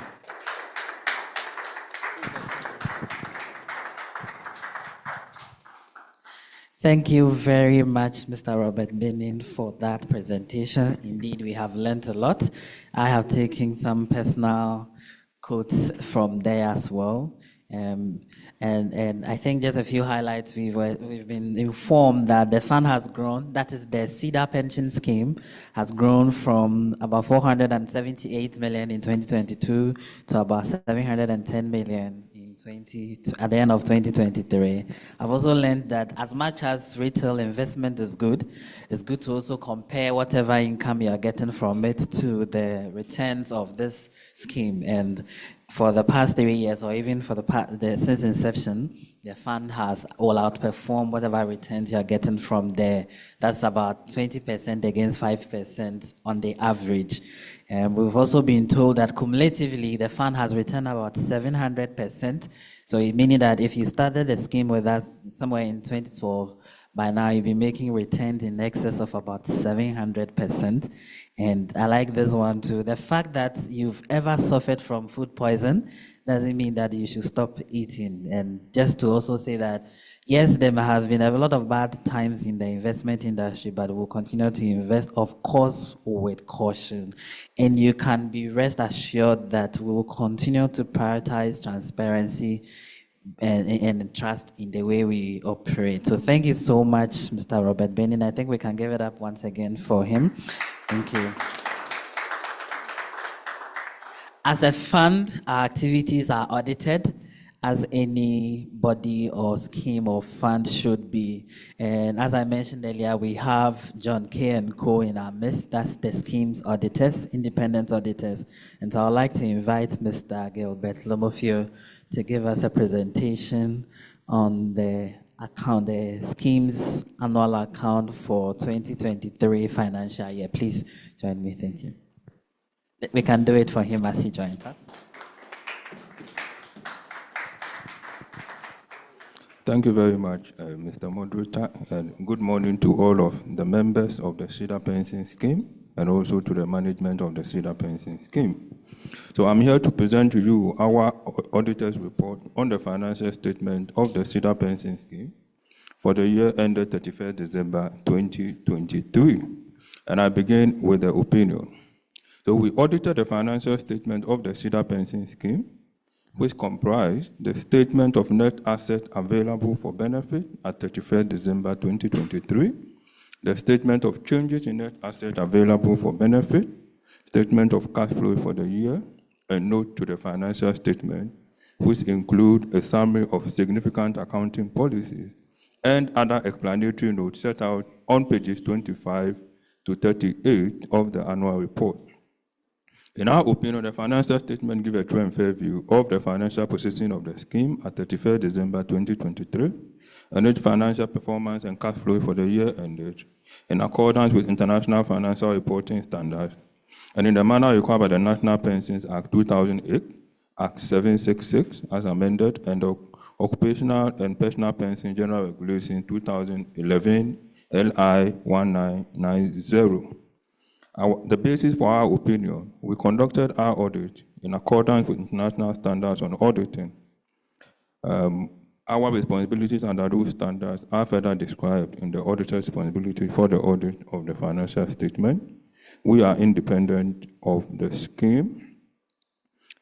Thank you very much, Mr. Robert Benin, for that presentation. Indeed, we have learned a lot. I have taken some personal quotes from there as well. And I think just a few highlights. We've been informed that the fund has grown. That is, the Cedar Pension Scheme has grown from about 478 million in 2022 to about 710 million at the end of 2023. I've also learned that as much as retail investment is good, it's good to also compare whatever income you are getting from it to the returns of this scheme. And for the past 3 years, or even for since inception, the fund has all outperformed whatever returns you are getting from there. That's about 20% against 5% on the average. And we've also been told that cumulatively, the fund has returned about 700%. So meaning that if you started the scheme with us somewhere in 2012, by now you'll be making returns in excess of about 700%. And I like this one too. The fact that you've ever suffered from food poison doesn't mean that you should stop eating. And just to also say that, yes, there have been a lot of bad times in the investment industry, but we'll continue to invest, of course, with caution. And you can be rest assured that we will continue to prioritize transparency and trust in the way we operate. So thank you so much, Mr. Robert Benin. I think we can give it up once again for him. Thank you. As a fund, our activities are audited, as any body or scheme or fund should be. And as I mentioned earlier, we have John K. & Co. in our midst. That's the scheme's auditors, independent auditors. And so I'd like to invite Mr. Gilbert Lomofio to give us a presentation on the account, the scheme's annual account for 2023 financial year. Please join me, thank you. We can do it for him as he joins us. Thank you very much, Mr. Moderator, and good morning to all of the members of the Cedar Pension Scheme and also to the management of the Cedar Pension Scheme. So I'm here to present to you our auditor's report on the financial statement of the Cedar Pension Scheme for the year ended 31st December 2023. And I begin with the opinion. So we audited the financial statement of the Cedar Pension Scheme, which comprise the statement of net asset available for benefit at 31st December 2023, the statement of changes in net asset available for benefit, statement of cash flow for the year, a note to the financial statement, which include a summary of significant accounting policies and other explanatory notes set out on pages 25 to 38 of the annual report. In our opinion, the financial statement gives a true and fair view of the financial position of the scheme at 31st December 2023, and its financial performance and cash flow for the year ended in accordance with international financial reporting standards, and in the manner required by the National Pensions Act 2008, Act 766 as amended, and the Occupational and Personal Pension General Regulation 2011, LI 1990. The basis for our opinion, we conducted our audit in accordance with international standards on auditing. Our responsibilities under those standards are further described in the auditor's responsibility for the audit of the financial statement. We are independent of the scheme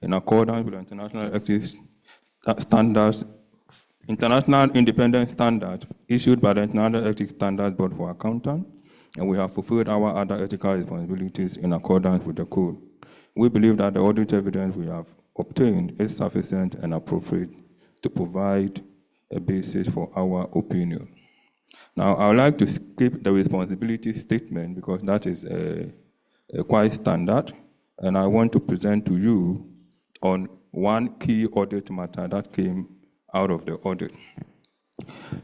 in accordance with international ethics standards, international independent standards issued by the International Ethics Standards Board for Accountants, and we have fulfilled our other ethical responsibilities in accordance with the code. We believe that the audit evidence we have obtained is sufficient and appropriate to provide a basis for our opinion. Now, I would like to skip the responsibility statement because that is quite standard, and I want to present to you on one key audit matter that came out of the audit.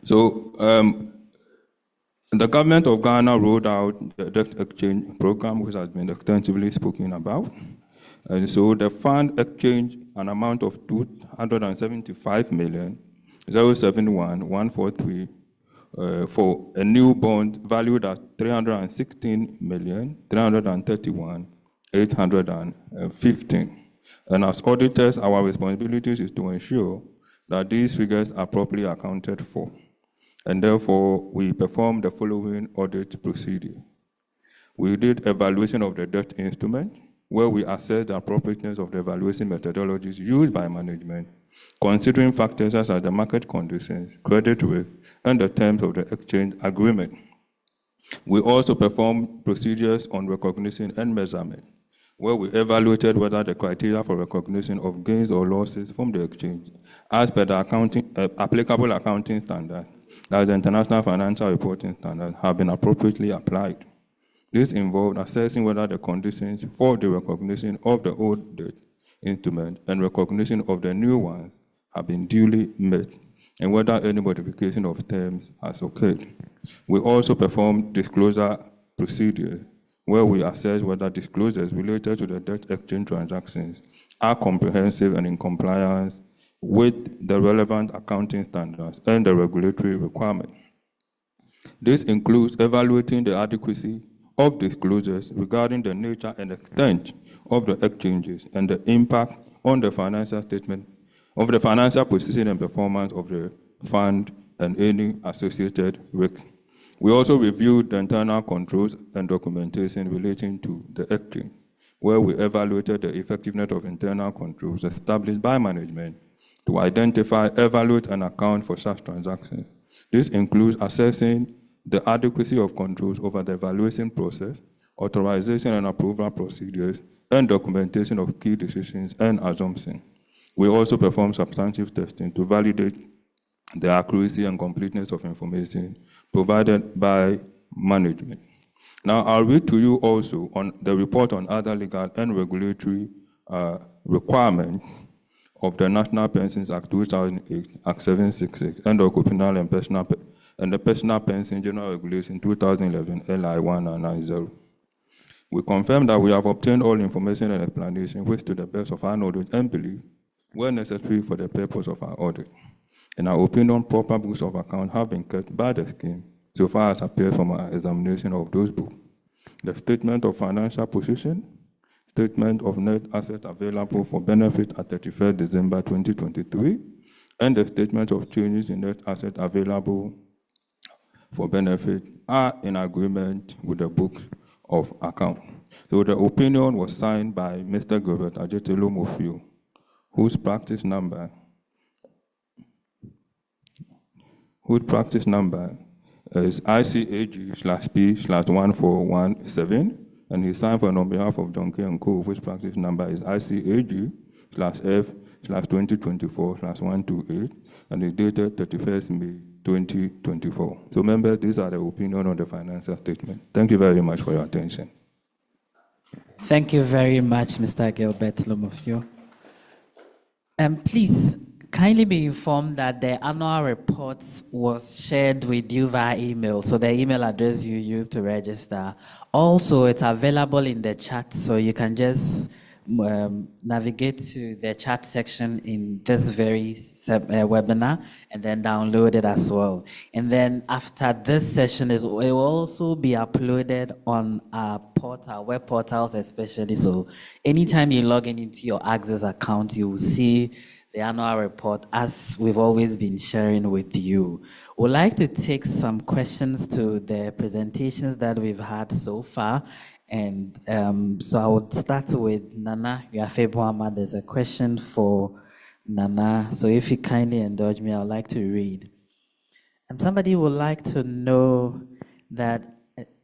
So, the government of Ghana rolled out the debt exchange program, which has been extensively spoken about. And so the fund exchanged an amount of 275,071,143 for a new bond valued at 316,331,815. And as auditors, our responsibilities is to ensure that these figures are properly accounted for. And therefore, we performed the following audit procedure. We did evaluation of the debt instrument, where we assessed the appropriateness of the evaluation methodologies used by management, considering factors such as the market conditions, credit risk, and the terms of the exchange agreement. We also performed procedures on recognition and measurement, where we evaluated whether the criteria for recognition of gains or losses from the exchange, as per the applicable accounting standards, as the International Financial Reporting Standards, have been appropriately applied. This involved assessing whether the conditions for the recognition of the old debt instrument and recognition of the new ones have been duly met, and whether any modification of terms has occurred. We also performed disclosure procedures, where we assess whether disclosures related to the debt exchange transactions are comprehensive and in compliance with the relevant accounting standards and the regulatory requirement. This includes evaluating the adequacy of disclosures regarding the nature and extent of the exchanges and the impact on the financial statement of the financial position and performance of the fund and any associated risks. We also reviewed the internal controls and documentation relating to the exchange, where we evaluated the effectiveness of internal controls established by management to identify, evaluate, and account for such transactions. This includes assessing the adequacy of controls over the evaluation process, authorization and approval procedures, and documentation of key decisions and assumptions. We also perform substantive testing to validate the accuracy and completeness of information provided by management. Now, I'll read to you also on the report on other legal and regulatory requirements of the National Pensions Act 2008, Act 766, and the Occupational and the Personal Pension General Regulation 2011, LI 1990. We confirm that we have obtained all information and explanation which, to the best of our knowledge and belief, were necessary for the purpose of our audit. In our opinion, proper books of account have been kept by the scheme so far as appears from our examination of those books. The statement of financial position, statement of net assets available for benefit at 31st December 2023, and the statement of changes in net assets available for benefit are in agreement with the books of account. So the opinion was signed by Mr. Gilbert Ajetelo Mofio, whose practice number is ICAG/P/1417, and he signed for on behalf of Donkey & Co., which practice number is ICAG/F/2024/128, and is dated 31st May 2024. So members, these are the opinion on the financial statement. Thank you very much for your attention. Thank you very much, Mr. Gilbert Lumofio. And please, kindly be informed that the annual report was shared with you via email, so the email address you used to register. Also, it's available in the chat, so you can just navigate to the chat section in this very webinar and then download it as well. And then after this session, it will also be uploaded on our portal, web portals especially. So anytime you log in into your Access account, you will see the annual report as we've always been sharing with you. We'd like to take some questions to the presentations that we've had so far. And so I would start with Nana Yafeboama. There's a question for Nana. So if you kindly indulge me, I would like to read. Somebody would like to know that,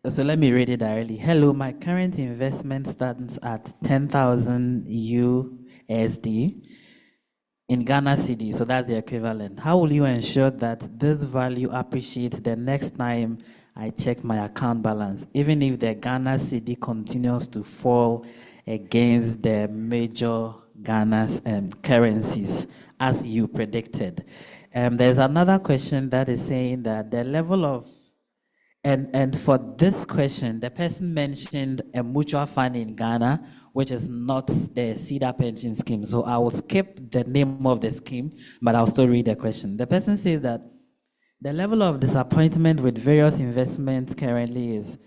so let me read it directly. Hello, my current investment stands at 10,000 USD in Ghana cedi, so that's the equivalent. How will you ensure that this value appreciates the next time I check my account balance, even if the Ghana cedi continues to fall against the major Ghana's currencies, as you predicted? There's another question that is saying that the level of, and for this question, the person mentioned a mutual fund in Ghana, which is not the Cedar pension scheme. So I will skip the name of the scheme, but I'll still read the question. The person says that the level of disappointment with various investments currently is,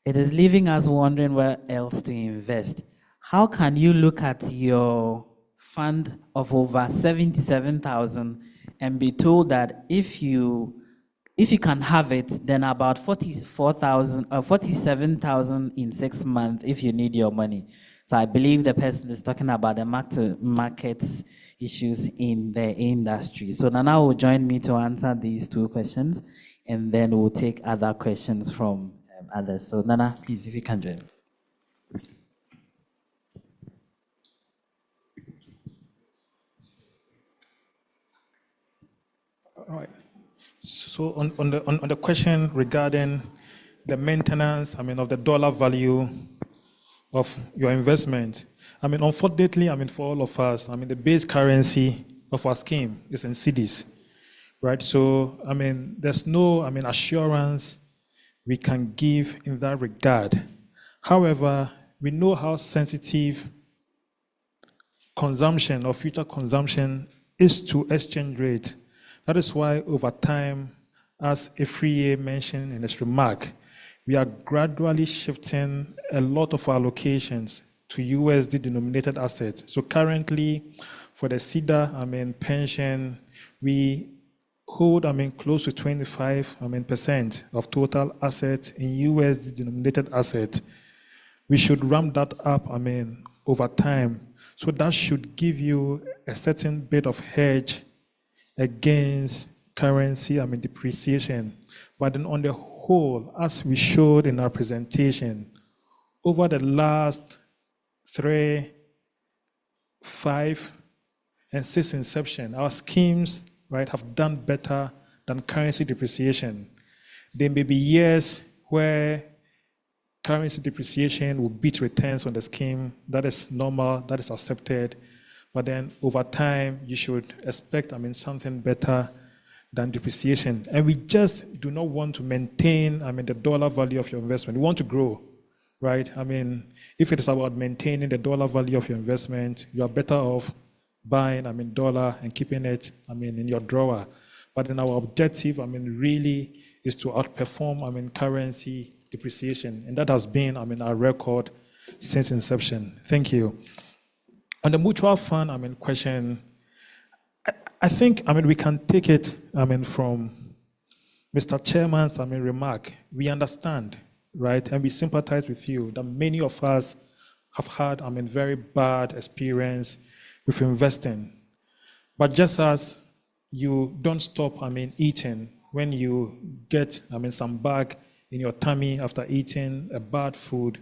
it is leaving us wondering where else to invest. How can you look at your fund of over 77,000 and be told that if you can have it, then about 47,000 in 6 months if you need your money? So I believe the person is talking about the market issues in the industry. So Nana will join me to answer these two questions, and then we'll take other questions from others. So Nana, please, if you can join me. All right. So on the question regarding the maintenance, of the dollar value of your investment, unfortunately, for all of us, the base currency of our scheme is in cedis, right? So, there's no, assurance we can give in that regard. However, we know how sensitive consumption or future consumption is to exchange rate. That is why over time, as Efriye mentioned in his remark, we are gradually shifting a lot of our allocations to USD denominated assets. So currently, for the Cedar, pension, we hold, close to 25% of total assets in USD denominated assets. We should ramp that up, over time. So that should give you a certain bit of hedge against currency, depreciation. But then on the whole, as we showed in our presentation, over the last 3, 5, and 6 inception, our schemes, right, have done better than currency depreciation. There may be years where currency depreciation will beat returns on the scheme. That is normal, that is accepted. But then over time, you should expect, something better than depreciation. And we just do not want to maintain, the dollar value of your investment. We want to grow, right? If it is about maintaining the dollar value of your investment, you are better off buying, dollar and keeping it, in your drawer. But then our objective, really is to outperform, currency depreciation. And that has been, our record since inception. Thank you. On the mutual fund, question, I think, we can take it, from Mr. Chairman's, remark. We understand, right, and we sympathize with you that many of us have had, very bad experience with investing. But just as you don't stop, eating when you get, some bag in your tummy after eating a bad food,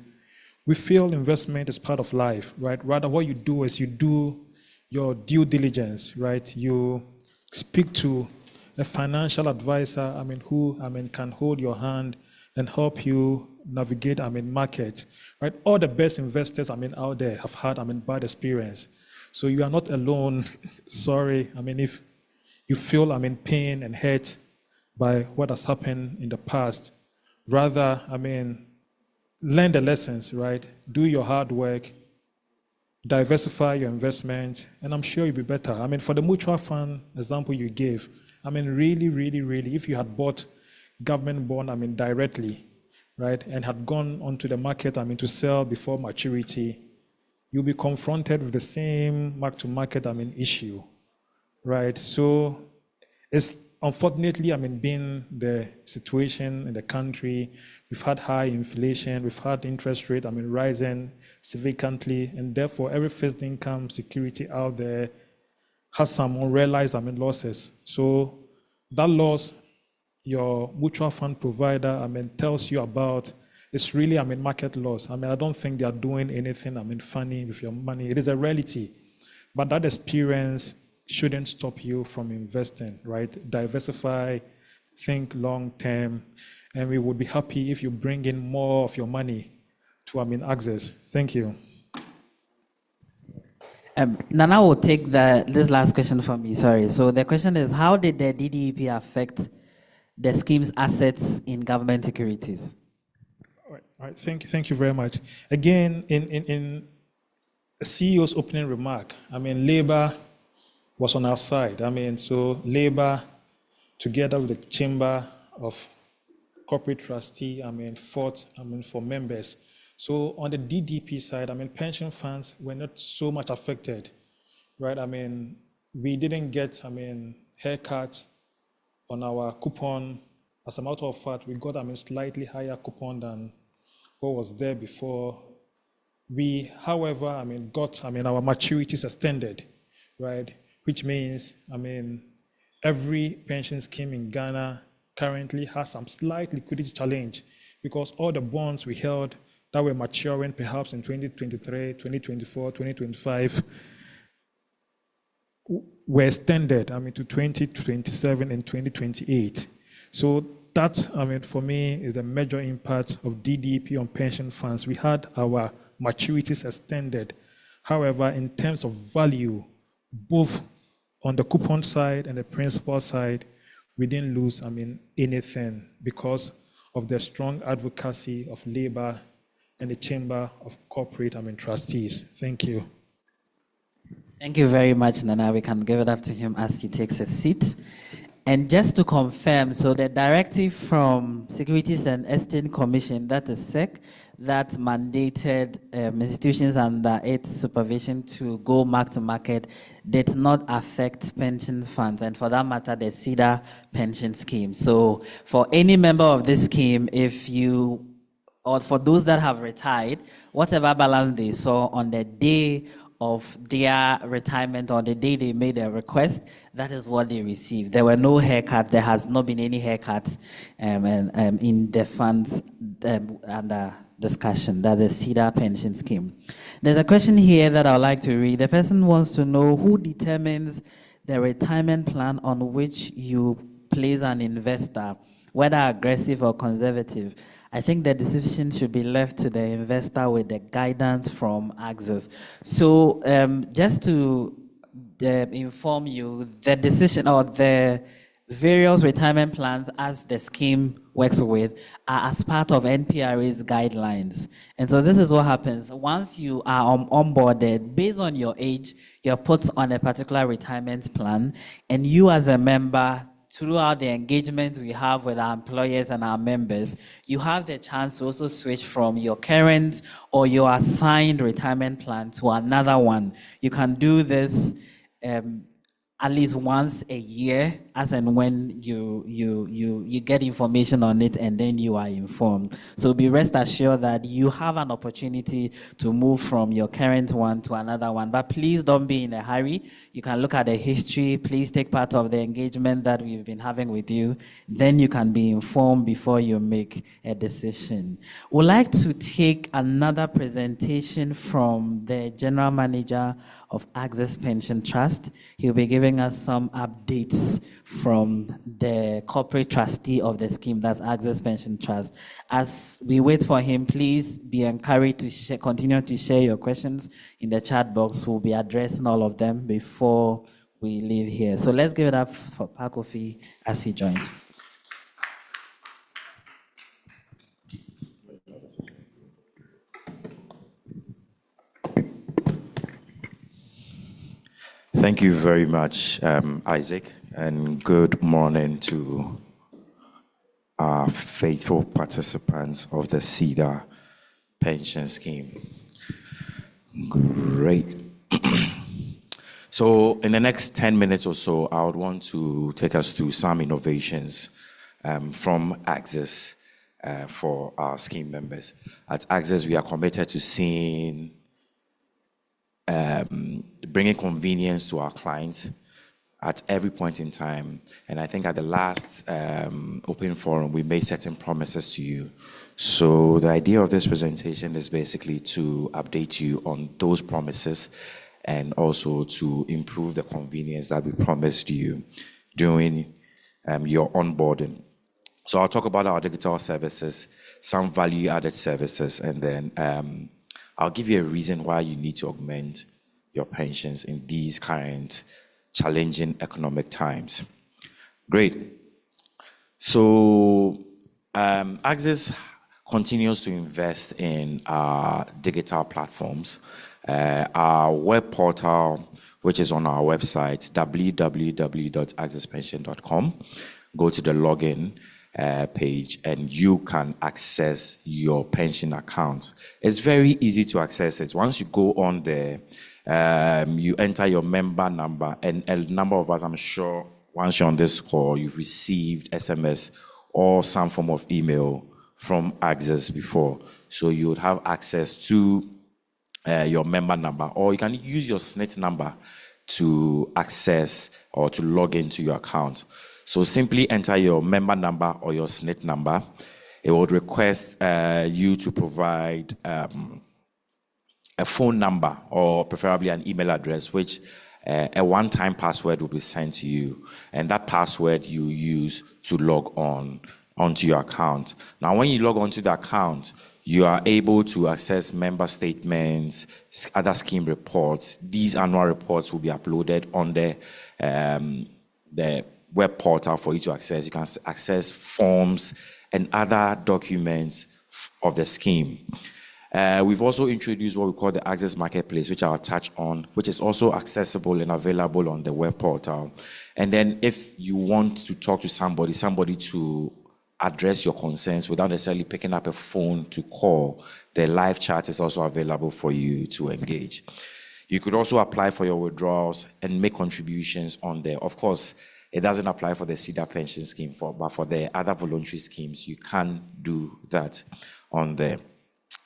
we feel investment is part of life, right? Rather, what you do is you do your due diligence, right? You speak to a financial advisor, who, can hold your hand and help you navigate, market, right? All the best investors, out there have had, bad experience. So you are not alone. Sorry, if you feel, pain and hurt by what has happened in the past. Rather, learn the lessons, right? Do your hard work, diversify your investment, and I'm sure you'll be better. I mean, for the mutual fund example you gave, I mean, really, if you had bought government bond, I mean, directly, right, and had gone onto the market, I mean, to sell before maturity, you'll be confronted with the same mark-to-market, I mean, issue, right? So it's unfortunately, I mean, been the situation in the country. We've had high inflation, we've had interest rate, I mean, rising significantly, and therefore every fixed income security out there has some unrealized, I mean, losses. So that loss your mutual fund provider, I mean, tells you about, it's really, I mean, market loss. I mean, I don't think they are doing anything, I mean, funny with your money. It is a reality. But that experience shouldn't stop you from investing, right? Diversify, think long term, and we would be happy if you bring in more of your money to, I mean, Access. Thank you. Nana will take this last question from me, sorry. So the question is, how did the DDEP affect the scheme's assets in government securities? All right. Thank you very much. Again, in the CEO's opening remark, I mean, Labour was on our side. I mean, so Labour, together with the Chamber of Corporate Trustee, I mean, fought, I mean, for members. So on the DDP side, I mean, pension funds were not so much affected, right? I mean, we didn't get, I mean, haircuts on our coupon. As a matter of fact, we got, I mean, slightly higher coupon than what was there before. We, however, I mean, got, I mean, our maturities extended, right? Which means, I mean, every pension scheme in Ghana currently has some slight liquidity challenge because all the bonds we held that were maturing perhaps in 2023, 2024, 2025 were extended, I mean, to 2027 and 2028. So that, I mean, for me, is a major impact of DDP on pension funds. We had our maturities extended. However, in terms of value, both on the coupon side and the principal side, we didn't lose, I mean, anything because of the strong advocacy of Labour and the Chamber of Corporate, I mean, Trustees. Thank you. Thank you very much, Nana. We can give it up to him as he takes a seat. And just to confirm, so the directive from Securities and Exchange Commission, that is SEC, that mandated institutions under its supervision to go mark to market did not affect pension funds, and for that matter, the Cedar pension scheme. So for any member of this scheme, if you, or for those that have retired, whatever balance they saw on the day of their retirement or the day they made a request, that is what they received. There were no haircuts. There has not been any haircuts in the funds under discussion. That's the Cedar pension scheme. There's a question here that I would like to read. The person wants to know who determines the retirement plan on which you place an investor, whether aggressive or conservative. I think the decision should be left to the investor with the guidance from Access. So just to inform you, the decision or the various retirement plans as the scheme works with are as part of NPRA's guidelines. And so this is what happens. Once you are onboarded, based on your age, you're put on a particular retirement plan, and you as a member, throughout the engagement we have with our employers and our members, you have the chance to also switch from your current or your assigned retirement plan to another one. You can do this at least once a year, as and when you get information on it and then you are informed. So be rest assured that you have an opportunity to move from your current one to another one. But please don't be in a hurry. You can look at the history. Please take part of the engagement that we've been having with you. Then you can be informed before you make a decision. We'd like to take another presentation from the General Manager of Access Pension Trust. He'll be giving us some updates from the corporate trustee of the scheme, that's Access Pension Trust. As we wait for him, please be encouraged to continue to share your questions in the chat box. We'll be addressing all of them before we leave here. So let's give it up for Pakofi as he joins. Thank you very much, Isaac, and good morning to our faithful participants of the Cedar pension scheme. Great. So in the next 10 minutes or so, I would want to take us through some innovations from Access for our scheme members. At Access, we are committed to seeing bringing convenience to our clients at every point in time. And I think at the last open forum, we made certain promises to you. So the idea of this presentation is basically to update you on those promises and also to improve the convenience that we promised you during your onboarding. So I'll talk about our digital services, some value-added services, and then I'll give you a reason why you need to augment your pensions in these current challenging economic times. Great. So Access continues to invest in our digital platforms. Our web portal, which is on our website, www.accesspension.com. Go to the login page and you can access your pension account. It's very easy to access it. Once you go on there, you enter your member number, and a number of us, I'm sure, once you're on this call, you've received SMS or some form of email from Access before. So you would have access to your member number, or you can use your SNIT number to access or to log into your account. So simply enter your member number or your SNIT number. It would request you to provide a phone number or preferably an email address, which a one-time password will be sent to you. And that password you use to log onto your account. Now, when you log onto the account, you are able to access member statements, other scheme reports. These annual reports will be uploaded on the web portal for you to access. You can access forms and other documents of the scheme. We've also introduced what we call the Access Marketplace, which I'll touch on, which is also accessible and available on the web portal. And then if you want to talk to somebody to address your concerns without necessarily picking up a phone to call, the live chat is also available for you to engage. You could also apply for your withdrawals and make contributions on there. Of course, it doesn't apply for the Cedar pension scheme, but for the other voluntary schemes, you can do that on there.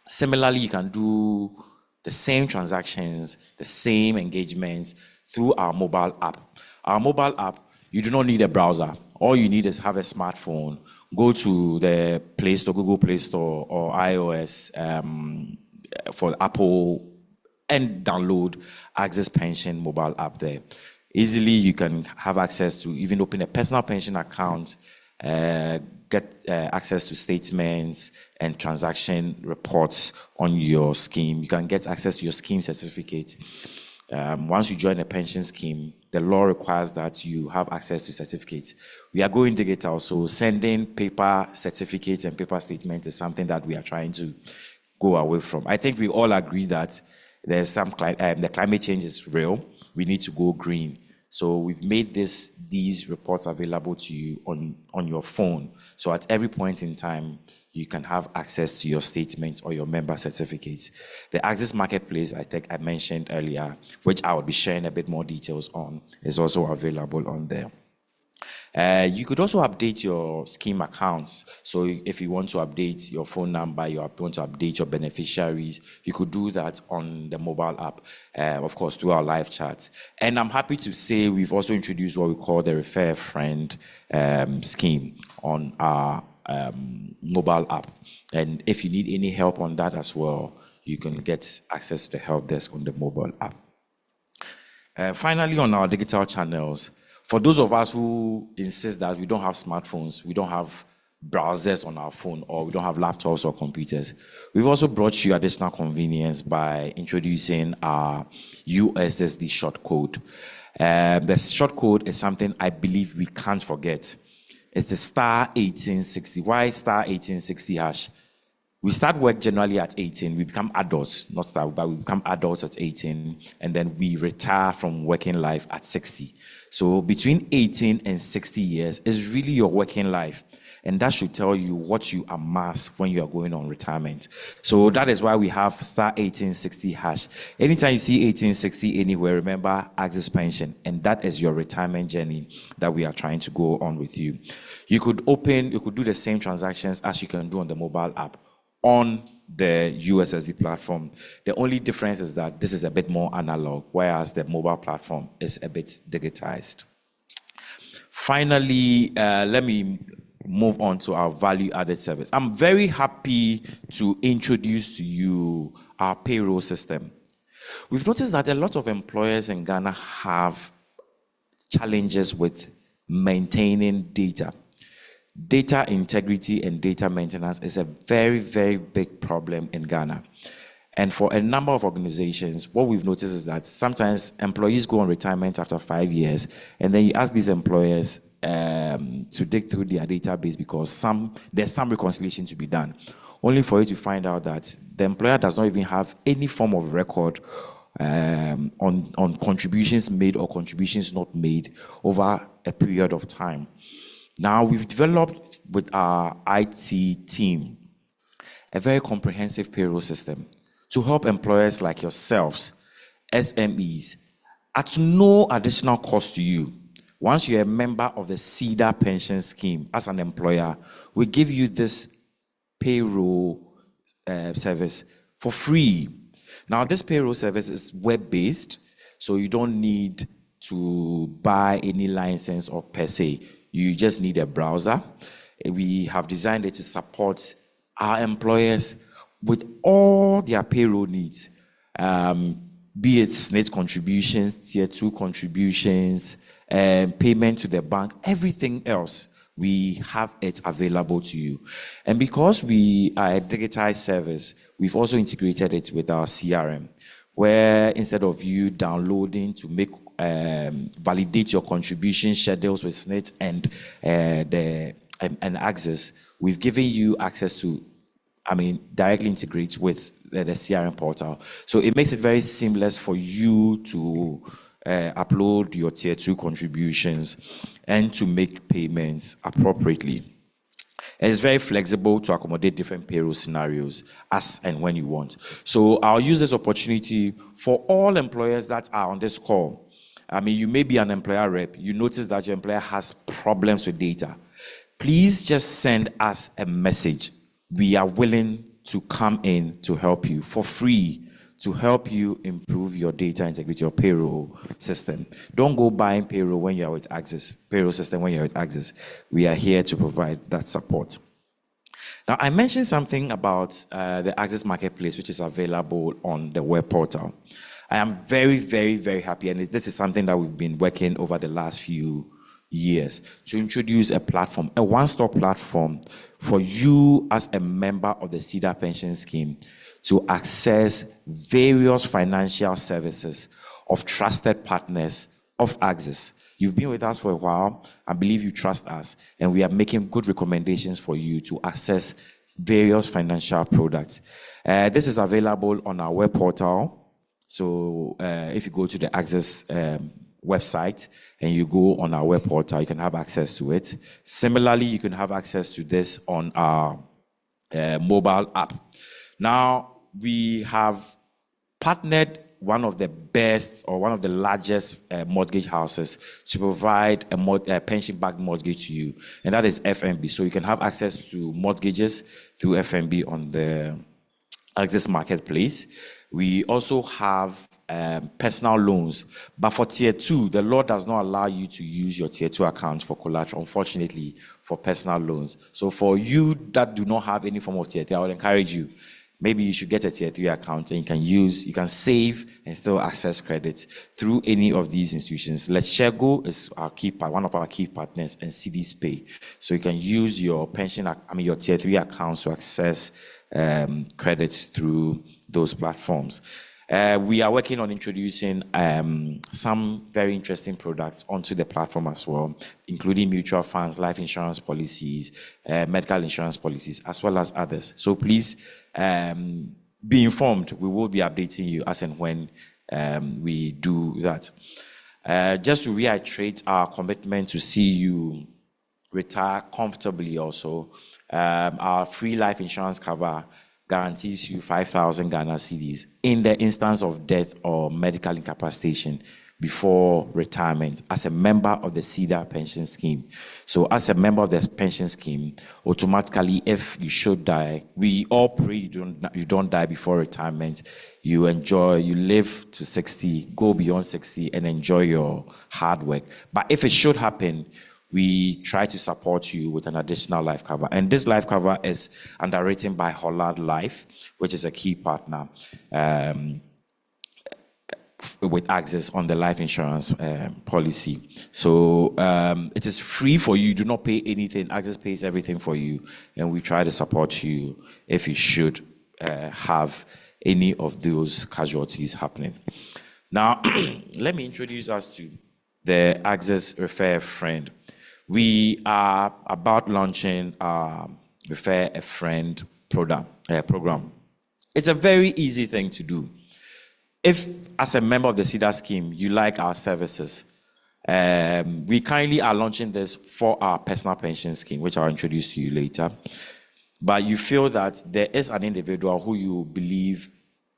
Similarly, you can do the same transactions, the same engagements through our mobile app. Our mobile app, you do not need a browser. All you need is have a smartphone. Go to the Play Store, Google Play Store, or iOS for Apple, and download Access Pension mobile app there. Easily, you can have access to even open a personal pension account, get access to statements and transaction reports on your scheme. You can get access to your scheme certificate. Once you join a pension scheme, the law requires that you have access to certificates. We are going digital, so sending paper certificates and paper statements is something that we are trying to go away from. I think we all agree that there's the climate change is real. We need to go green. So we've made these reports available to you on your phone. So at every point in time, you can have access to your statements or your member certificates. The Access Marketplace, I think I mentioned earlier, which I will be sharing a bit more details on, is also available on there. You could also update your scheme accounts. So if you want to update your phone number, you want to update your beneficiaries, you could do that on the mobile app, of course, through our live chat. And I'm happy to say we've also introduced what we call the Refer a Friend scheme on our mobile app. And if you need any help on that as well, you can get access to the help desk on the mobile app. Finally, on our digital channels, for those of us who insist that we don't have smartphones, we don't have browsers on our phone, or we don't have laptops or computers, we've also brought you additional convenience by introducing our USSD short code. The short code is something I believe we can't forget. It's the *1860. Why *1860 hash? We start work generally at 18. We become adults, not start, but we become adults at 18, and then we retire from working life at 60. So between 18 and 60 years is really your working life. And that should tell you what you amass when you are going on retirement. So that is why we have star 1860 hash. Anytime you see 1860 anywhere, remember Access Pension. And that is your retirement journey that we are trying to go on with you. You could do the same transactions as you can do on the mobile app on the USSD platform. The only difference is that this is a bit more analog, whereas the mobile platform is a bit digitized. Finally, let me move on to our value-added service. I'm very happy to introduce to you our payroll system. We've noticed that a lot of employers in Ghana have challenges with maintaining data. Data integrity and data maintenance is a very, very big problem in Ghana. And for a number of organizations, what we've noticed is that sometimes employees go on retirement after 5 years, and then you ask these employers to dig through their database because there's some reconciliation to be done, only for you to find out that the employer does not even have any form of record on contributions made or contributions not made over a period of time. Now, we've developed with our IT team a very comprehensive payroll system to help employers like yourselves, SMEs, at no additional cost to you. Once you're a member of the Cedar pension scheme as an employer, we give you this payroll service for free. Now, this payroll service is web-based, so you don't need to buy any license or per se. You just need a browser. We have designed it to support our employers with all their payroll needs, be it SNIT contributions, Tier 2 contributions, payment to the bank, everything else, we have it available to you. And because we are a digitized service, we've also integrated it with our CRM, where instead of you downloading to make validate your contribution schedules with SNIT and Access, we've given you access to, directly integrate with the CRM portal. So it makes it very seamless for you to upload your Tier 2 contributions and to make payments appropriately. And it's very flexible to accommodate different payroll scenarios as and when you want. So I'll use this opportunity for all employers that are on this call. You may be an employer rep. You notice that your employer has problems with data. Please just send us a message. We are willing to come in to help you for free, to help you improve your data integrity, your payroll system. Don't go buying payroll when you're with Access, payroll system when you're with Access. We are here to provide that support. Now, I mentioned something about the Access Marketplace, which is available on the web portal. I am very, very, very happy, and this is something that we've been working over the last few years to introduce a platform, a one-stop platform for you as a member of the Cedar pension scheme to access various financial services of trusted partners of Access. You've been with us for a while. I believe you trust us, and we are making good recommendations for you to access various financial products. This is available on our web portal. So if you go to the Access website and you go on our web portal, you can have access to it. Similarly, you can have access to this on our mobile app. Now, we have partnered one of the best or one of the largest mortgage houses to provide a pension-backed mortgage to you, and that is FNB. So you can have access to mortgages through FNB on the Access Marketplace. We also have personal loans, but for Tier 2, the law does not allow you to use your Tier 2 account for collateral, unfortunately, for personal loans. So for you that do not have any form of Tier 3, I would encourage you, maybe you should get a Tier 3 account and you can save and still access credit through any of these institutions. Let's Share Go is one of our key partners, and CD's Pay. So you can use your your Tier 3 accounts to access credits through those platforms. We are working on introducing some very interesting products onto the platform as well, including mutual funds, life insurance policies, medical insurance policies, as well as others. So please be informed. We will be updating you as and when we do that. Just to reiterate our commitment to see you retire comfortably also, our free life insurance cover guarantees you 5,000 Ghana cedis in the instance of death or medical incapacitation before retirement as a member of the Cedar pension scheme. So as a member of the pension scheme, automatically, if you should die, we all pray you don't die before retirement. You live to 60, go beyond 60 and enjoy your hard work. But if it should happen, we try to support you with an additional life cover. And this life cover is underwritten by Hollard Life, which is a key partner with access on the life insurance policy. So it is free for you. You do not pay anything. Access pays everything for you. And we try to support you if you should have any of those casualties happening. Now, let me introduce us to the Access Refer a Friend. We are about launching Refer a Friend program. It's a very easy thing to do. If, as a member of the Cedar scheme, you like our services, we currently are launching this for our personal pension scheme, which I'll introduce to you later. But you feel that there is an individual who you believe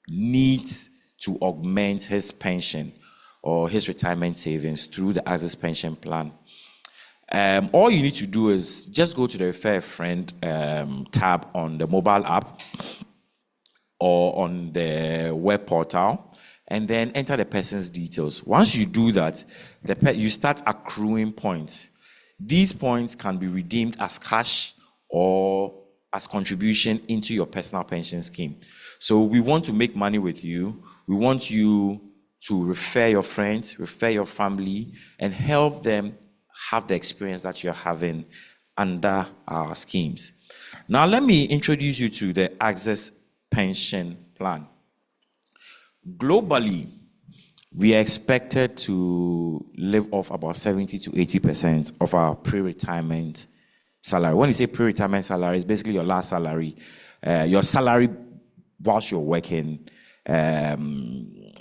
needs to augment his pension or his retirement savings through the Access Pension Plan. All you need to do is just go to the Refer a Friend tab on the mobile app or on the web portal, and then enter the person's details. Once you do that, you start accruing points. These points can be redeemed as cash or as contribution into your personal pension scheme. So we want to make money with you. We want you to refer your friends, refer your family, and help them have the experience that you're having under our schemes. Now, let me introduce you to the Access Pension Plan. Globally, we are expected to live off about 70 to 80% of our pre-retirement salary. When you say pre-retirement salary, it's basically your last salary, your salary whilst you're working,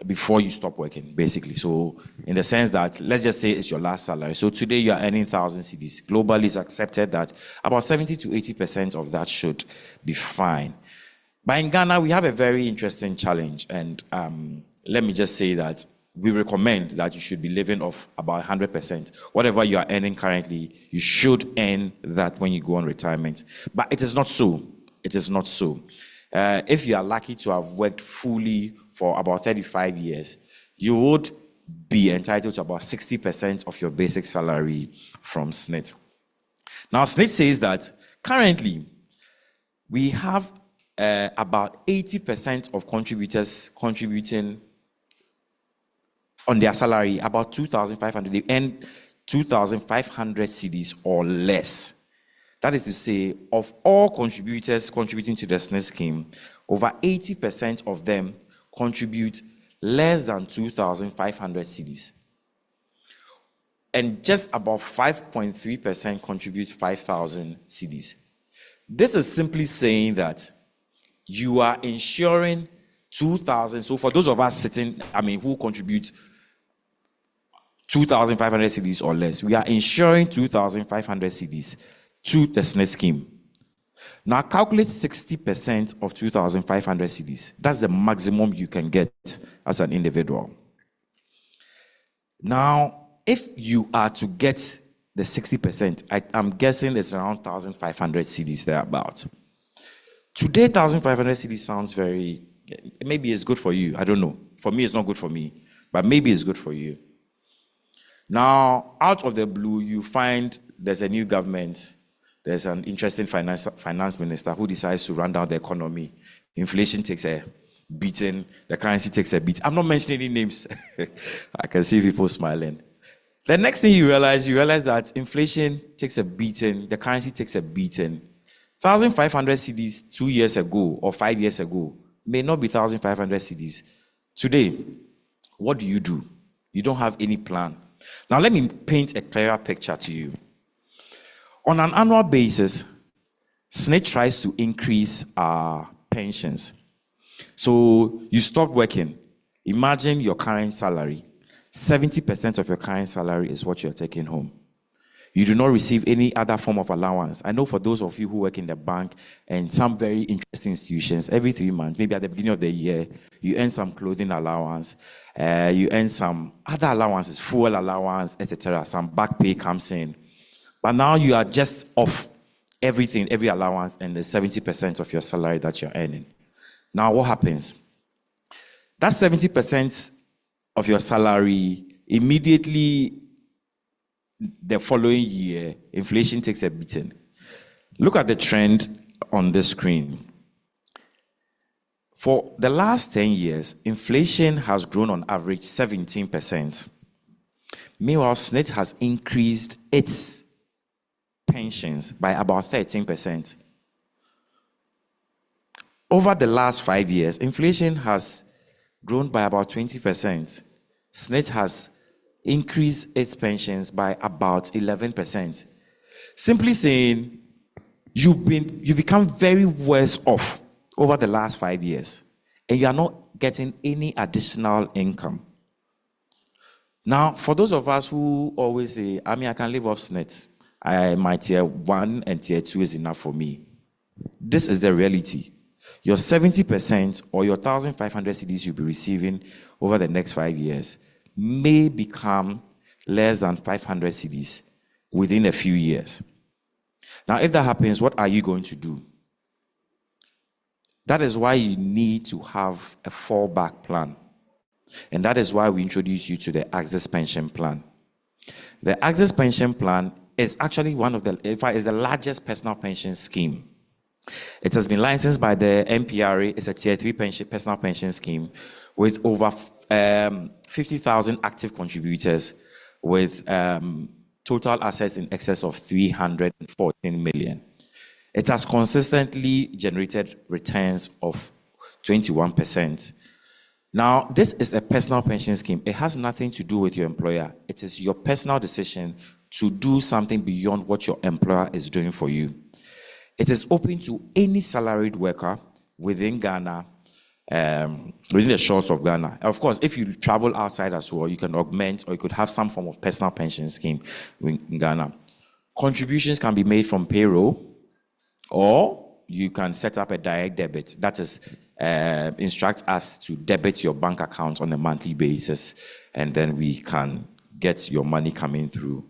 before you stop working, basically. So in the sense that, let's just say it's your last salary. So today you are earning 1,000 cedis. Globally, it's accepted that about 70 to 80% of that should be fine. But in Ghana, we have a very interesting challenge. And let me just say that we recommend that you should be living off about 100%. Whatever you are earning currently, you should earn that when you go on retirement. But it is not so. It is not so. If you are lucky to have worked fully for about 35 years, you would be entitled to about 60% of your basic salary from SNIT. Now, SNIT says that currently we have about 80% of contributors contributing on their salary, about 2,500. They earn 2,500 cedis or less. That is to say, of all contributors contributing to the SNIT scheme, over 80% of them contribute less than 2,500 cedis. And just about 5.3% contribute 5,000 cedis. This is simply saying that you are insuring 2,000. So for those of us who contribute 2,500 cedis or less, we are insuring 2,500 cedis to the SNIT scheme. Now calculate 60% of 2,500 cedis. That's the maximum you can get as an individual. Now, if you are to get the 60%, I'm guessing it's around 1,500 cedis thereabouts. Today, 1,500 cedis sounds very, maybe it's good for you. I don't know. For me, it's not good for me, but maybe it's good for you. Now, out of the blue, you find there's a new government. There's an interesting finance minister who decides to run down the economy. Inflation takes a beating. The currency takes a beat. I'm not mentioning any names. I can see people smiling. The next thing you realize that inflation takes a beating. The currency takes a beating. 1,500 cedis 2 years ago or 5 years ago may not be 1,500 cedis Today, what do? You don't have any plan. Now, let me paint a clearer picture to you. On an annual basis, SNIT tries to increase our pensions. So you stop working. Imagine your current salary. 70% of your current salary is what you're taking home. You do not receive any other form of allowance. I know for those of you who work in the bank and some very interesting institutions, every 3 months, maybe at the beginning of the year, you earn some clothing allowance, you earn some other allowances, fuel allowance, etc. Some back pay comes in. But now you are just off everything, every allowance, and the 70% of your salary that you're earning. Now what happens? That 70% of your salary, immediately the following year, inflation takes a beating. Look at the trend on the screen. For the last 10 years, inflation has grown on average 17%. Meanwhile, SNIT has increased its pensions by about 13%. Over the last 5 years, inflation has grown by about 20%. SNIT has increased its pensions by about 11%. Simply saying, you've become very worse off over the last 5 years, and you are not getting any additional income. Now, for those of us who always say, I can live off SNIT, my tier 1 and tier 2 is enough for me. This is the reality. Your 70% or your 1,500 cedis you'll be receiving over the next 5 years may become less than 500 cedis within a few years. Now, if that happens, what are you going to do? That is why you need to have a fallback plan. And that is why we introduce you to the Access Pension Plan. The Access Pension Plan is actually is the largest personal pension scheme. It has been licensed by the NPRA. It's a tier 3 personal pension scheme with over 50,000 active contributors with total assets in excess of 314 million. It has consistently generated returns of 21%. Now, this is a personal pension scheme. It has nothing to do with your employer. It is your personal decision to do something beyond what your employer is doing for you. It is open to any salaried worker within Ghana, within the shores of Ghana. Of course, if you travel outside as well, you can augment or you could have some form of personal pension scheme in Ghana. Contributions can be made from payroll, or you can set up a direct debit. That is, instruct us to debit your bank account on a monthly basis, and then we can get your money coming through.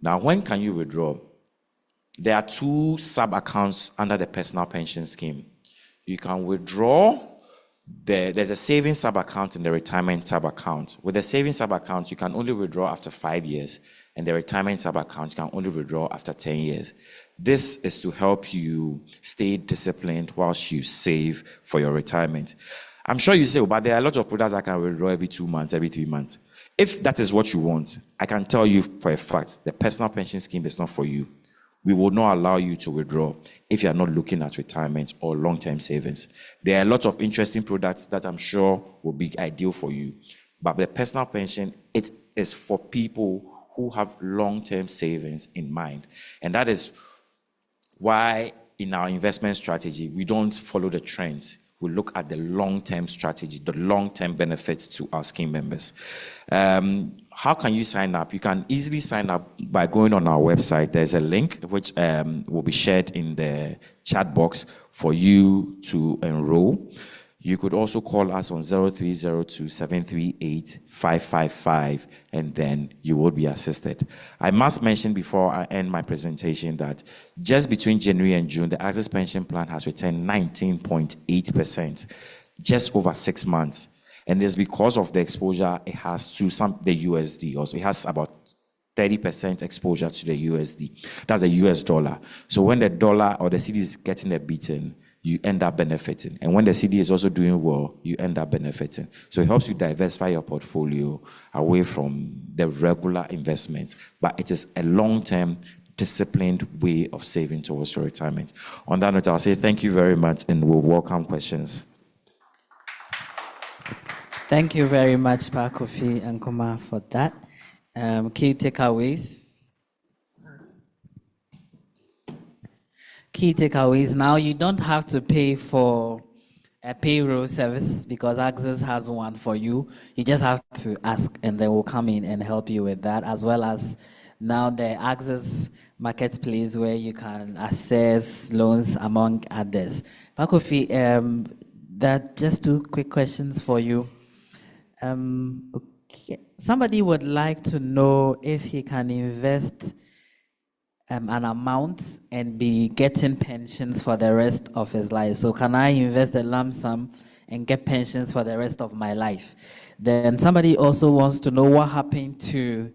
Now, when can you withdraw? There are 2 sub-accounts under the personal pension scheme. You can withdraw, there's a savings sub-account and the retirement sub-account. With the savings sub-account, you can only withdraw after 5 years, and the retirement sub-account, you can only withdraw after 10 years. This is to help you stay disciplined whilst you save for your retirement. I'm sure you say, but there are a lot of products I can withdraw every 2 months, every 3 months. If that is what you want, I can tell you for a fact, the personal pension scheme is not for you. We will not allow you to withdraw if you are not looking at retirement or long-term savings. There are a lot of interesting products that I'm sure will be ideal for you. But the personal pension, it is for people who have long-term savings in mind. And that is why in our investment strategy, we don't follow the trends. We look at the long-term strategy, the long-term benefits to our scheme members. How can you sign up? You can easily sign up by going on our website. There's a link which will be shared in the chat box for you to enroll. You could also call us on 0302-738-555, and then you will be assisted. I must mention before I end my presentation that just between January and June, the Access Pension Plan has returned 19.8%, just over 6 months. And it's because of the exposure it has to the USD also. It has about 30% exposure to the USD. That's the US dollar. So when the dollar or the cedi is getting a beating, you end up benefiting. And when the cedi is also doing well, you end up benefiting. So it helps you diversify your portfolio away from the regular investments. But it is a long-term, disciplined way of saving towards your retirement. On that note, I'll say thank you very much, and we'll welcome questions. Thank you very much, Pa Kofi and Kuma, for that. Key takeaways. Key takeaways. Now, you don't have to pay for a payroll service because Access has one for you. You just have to ask, and they will come in and help you with that, as well as now the Access marketplace where you can access loans among others. Pa Kofi, that just 2 quick questions for you. Okay. Somebody would like to know if he can invest an amount and be getting pensions for the rest of his life. So can I invest a lump sum and get pensions for the rest of my life? Then somebody also wants to know what happened to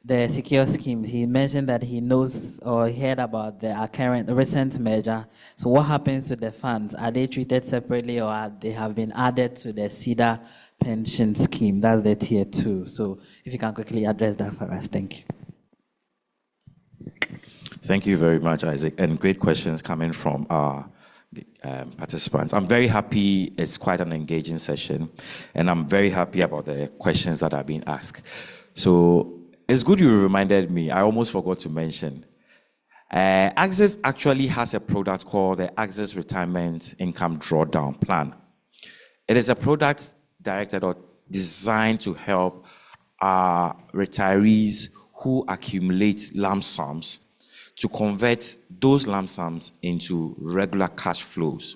the secure scheme. He mentioned that he knows or heard about the recent merger. So what happens to the funds? Are they treated separately or are they have been added to the Cedar pension scheme? That's the tier 2. So if you can quickly address that for us, thank you. Thank you very much, Isaac, and great questions coming from our participants. I'm very happy. It's quite an engaging session, and I'm very happy about the questions that are being asked. So it's good you reminded me. I almost forgot to mention. Access actually has a product called the Access Retirement Income Drawdown Plan. It is a product directed or designed to help retirees who accumulate lump sums to convert those lump sums into regular cash flows.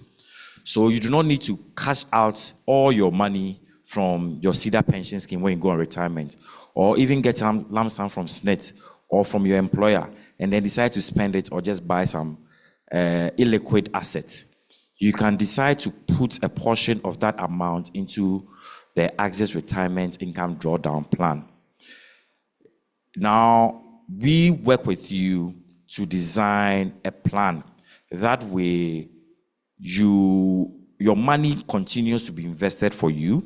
So you do not need to cash out all your money from your Cedar pension scheme when you go on retirement, or even get some lump sum from SNET or from your employer and then decide to spend it or just buy some illiquid asset. You can decide to put a portion of that amount into the Access Retirement Income Drawdown Plan. Now, we work with you to design a plan. That way, your money continues to be invested for you.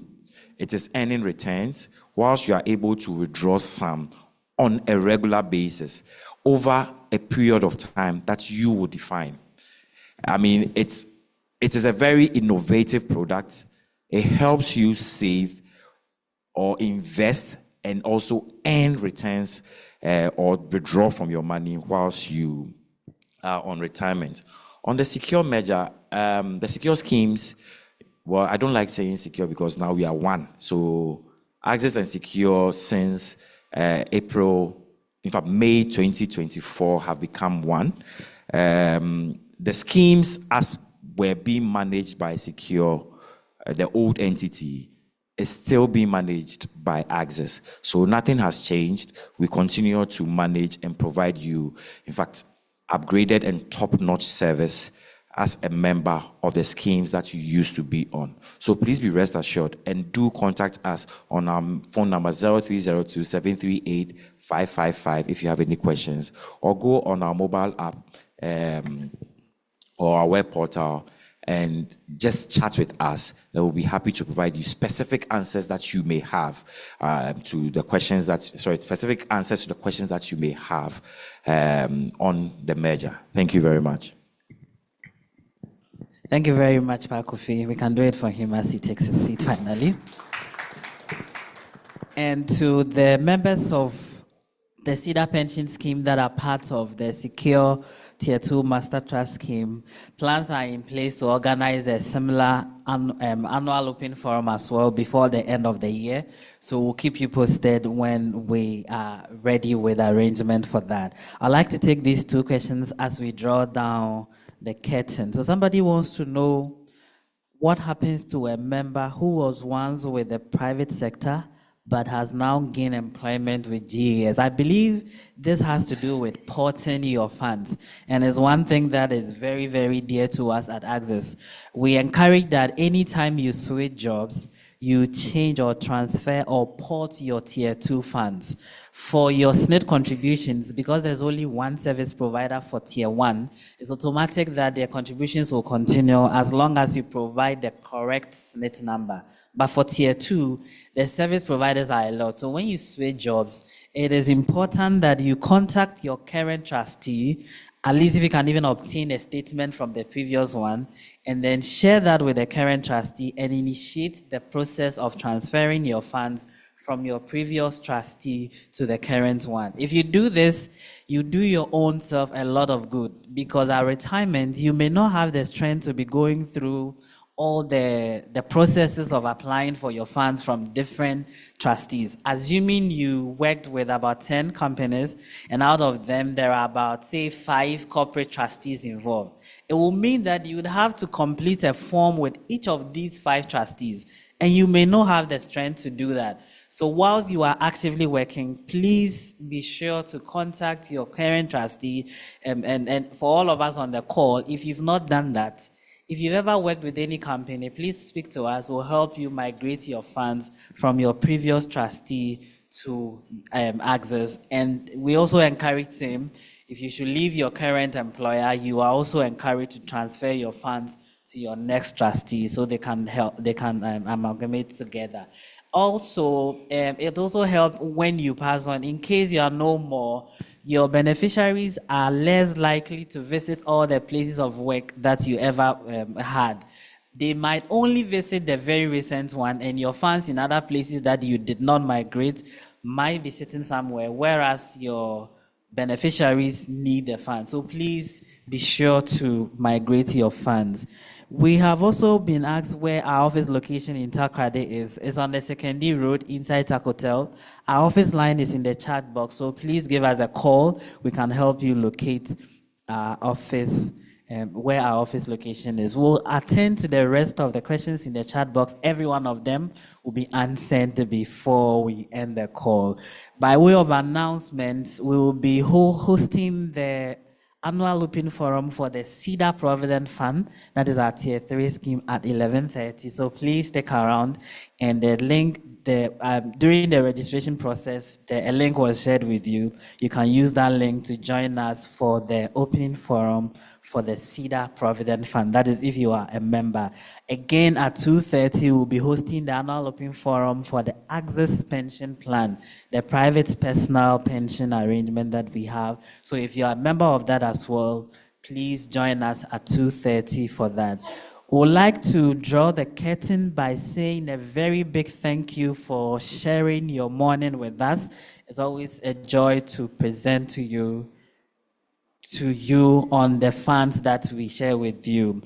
It is earning returns, whilst you are able to withdraw some on a regular basis over a period of time that you will define. I mean, it is a very innovative product. It helps you save or invest and also earn returns or withdraw from your money whilst you are on retirement. On the secure measure, the secure schemes, well, I don't like saying secure because now we are one. So Access and Secure since May 2024 have become one. The schemes as were being managed by Secure, the old entity, is still being managed by Access. So nothing has changed. We continue to manage and provide you, in fact, upgraded and top-notch service as a member of the schemes that you used to be on. So please be rest assured and do contact us on our phone number 0302-738-555 if you have any questions, or go on our mobile app or our web portal and just chat with us. We'll be happy to provide you specific answers that you may have to the questions that, specific answers to the questions that you may have on the merger. Thank you very much. Thank you very much, Pa Kofi. We can do it for him as he takes his seat finally. And to the members of the Cedar pension scheme that are part of the Secure Tier 2 Master Trust Scheme, plans are in place to organize a similar annual open forum as well before the end of the year. So we'll keep you posted when we are ready with arrangement for that. I'd like to take these 2 questions as we draw down the curtain. So somebody wants to know what happens to a member who was once with the private sector but has now gained employment with GES. I believe this has to do with porting your funds, and is one thing that is very, very dear to us at Access. We encourage that anytime you switch jobs, you change or transfer or port your Tier 2 funds. For your SNIT contributions, because there's only one service provider for Tier 1, it's automatic that their contributions will continue as long as you provide the correct SNIT number. But for tier 2, the service providers are a lot. So when you switch jobs, it is important that you contact your current trustee, at least if you can even obtain a statement from the previous one, and then share that with the current trustee and initiate the process of transferring your funds from your previous trustee to the current one. If you do this, you do your own self a lot of good, because at retirement, you may not have the strength to be going through all the processes of applying for your funds from different trustees. Assuming you worked with about 10 companies, and out of them, there are about, say, 5 corporate trustees involved. It will mean that you would have to complete a form with each of these 5 trustees, and you may not have the strength to do that. So whilst you are actively working, please be sure to contact your current trustee. And for all of us on the call, if you've not done that, if you've ever worked with any company, please speak to us. We'll help you migrate your funds from your previous trustee to Access. And we also encourage same, if you should leave your current employer, you are also encouraged to transfer your funds to your next trustee so they can help, they can amalgamate together. Also, it also helps when you pass on. In case you are no more, your beneficiaries are less likely to visit all the places of work that you ever had. They might only visit the very recent one, and your funds in other places that you did not migrate might be sitting somewhere, whereas your beneficiaries need the funds. So please be sure to migrate your funds. We have also been asked where our office location in Takrade is. It's on the Sekendi Road inside Tak Hotel. Our office line is in the chat box, so please give us a call. We can help you locate our office, where our office location is. We'll attend to the rest of the questions in the chat box. Every one of them will be answered before we end the call. By way of announcement, we will be hosting the annual open forum for the Cedar Provident Fund, that is our tier 3 scheme, at 11:30. So please stick around, and the link, during the registration process, a link was shared with you. You can use that link to join us for the opening forum for the Cedar Provident Fund. That is if you are a member. Again, at 2:30, we'll be hosting the annual open forum for the Access Pension Plan, the private personal pension arrangement that we have. So if you are a member of that as well, please join us at 2:30 for that. We would like to draw the curtain by saying a very big thank you for sharing your morning with us. It's always a joy to present to you on the funds that we share with you.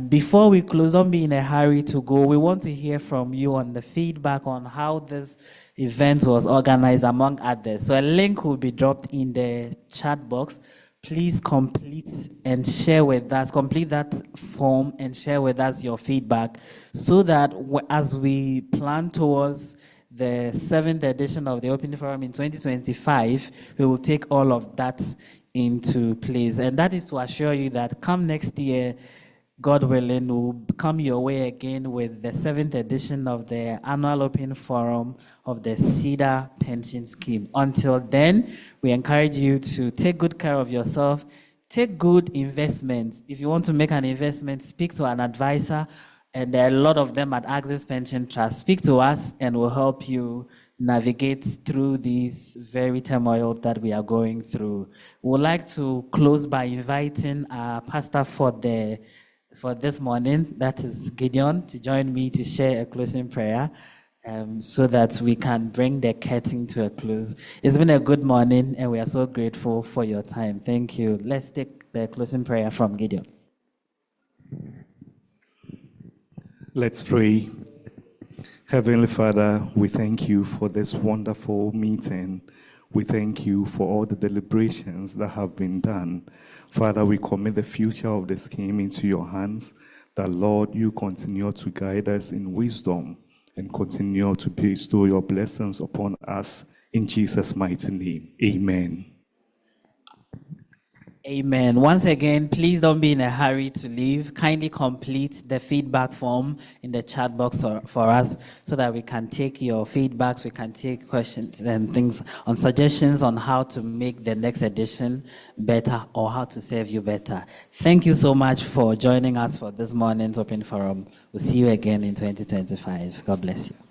Before we close, don't be in a hurry to go. We want to hear from you on the feedback on how this event was organized, among others. So a link will be dropped in the chat box. Please complete and share with us, complete that form and share with us your feedback, so that as we plan towards the 7th edition of the Open Forum in 2025, we will take all of that into place. And that is to assure you that come next year, God willing, will come your way again with the 7th edition of the annual open forum of the Cedar Pension Scheme. Until then, we encourage you to take good care of yourself, take good investments. If you want to make an investment, speak to an advisor, and there are a lot of them at Access Pension Trust. Speak to us, and we'll help you navigate through these very turmoil that we are going through. We would like to close by inviting our pastor for this morning, that is Gideon, to join me to share a closing prayer, so that we can bring the curtain to a close. It's been a good morning, and we are so grateful for your time. Thank you. Let's take the closing prayer from Gideon. Let's pray. Heavenly Father, we thank you for this wonderful meeting. We thank you for all the deliberations that have been done. Father, we commit the future of the scheme into your hands, that, Lord, you continue to guide us in wisdom and continue to bestow your blessings upon us in Jesus' mighty name. Amen. Amen. Once again, please don't be in a hurry to leave. Kindly complete the feedback form in the chat box for us so that we can take your feedbacks, we can take questions and things on suggestions on how to make the next edition better or how to serve you better. Thank you so much for joining us for this morning's Open Forum. We'll see you again in 2025. God bless you.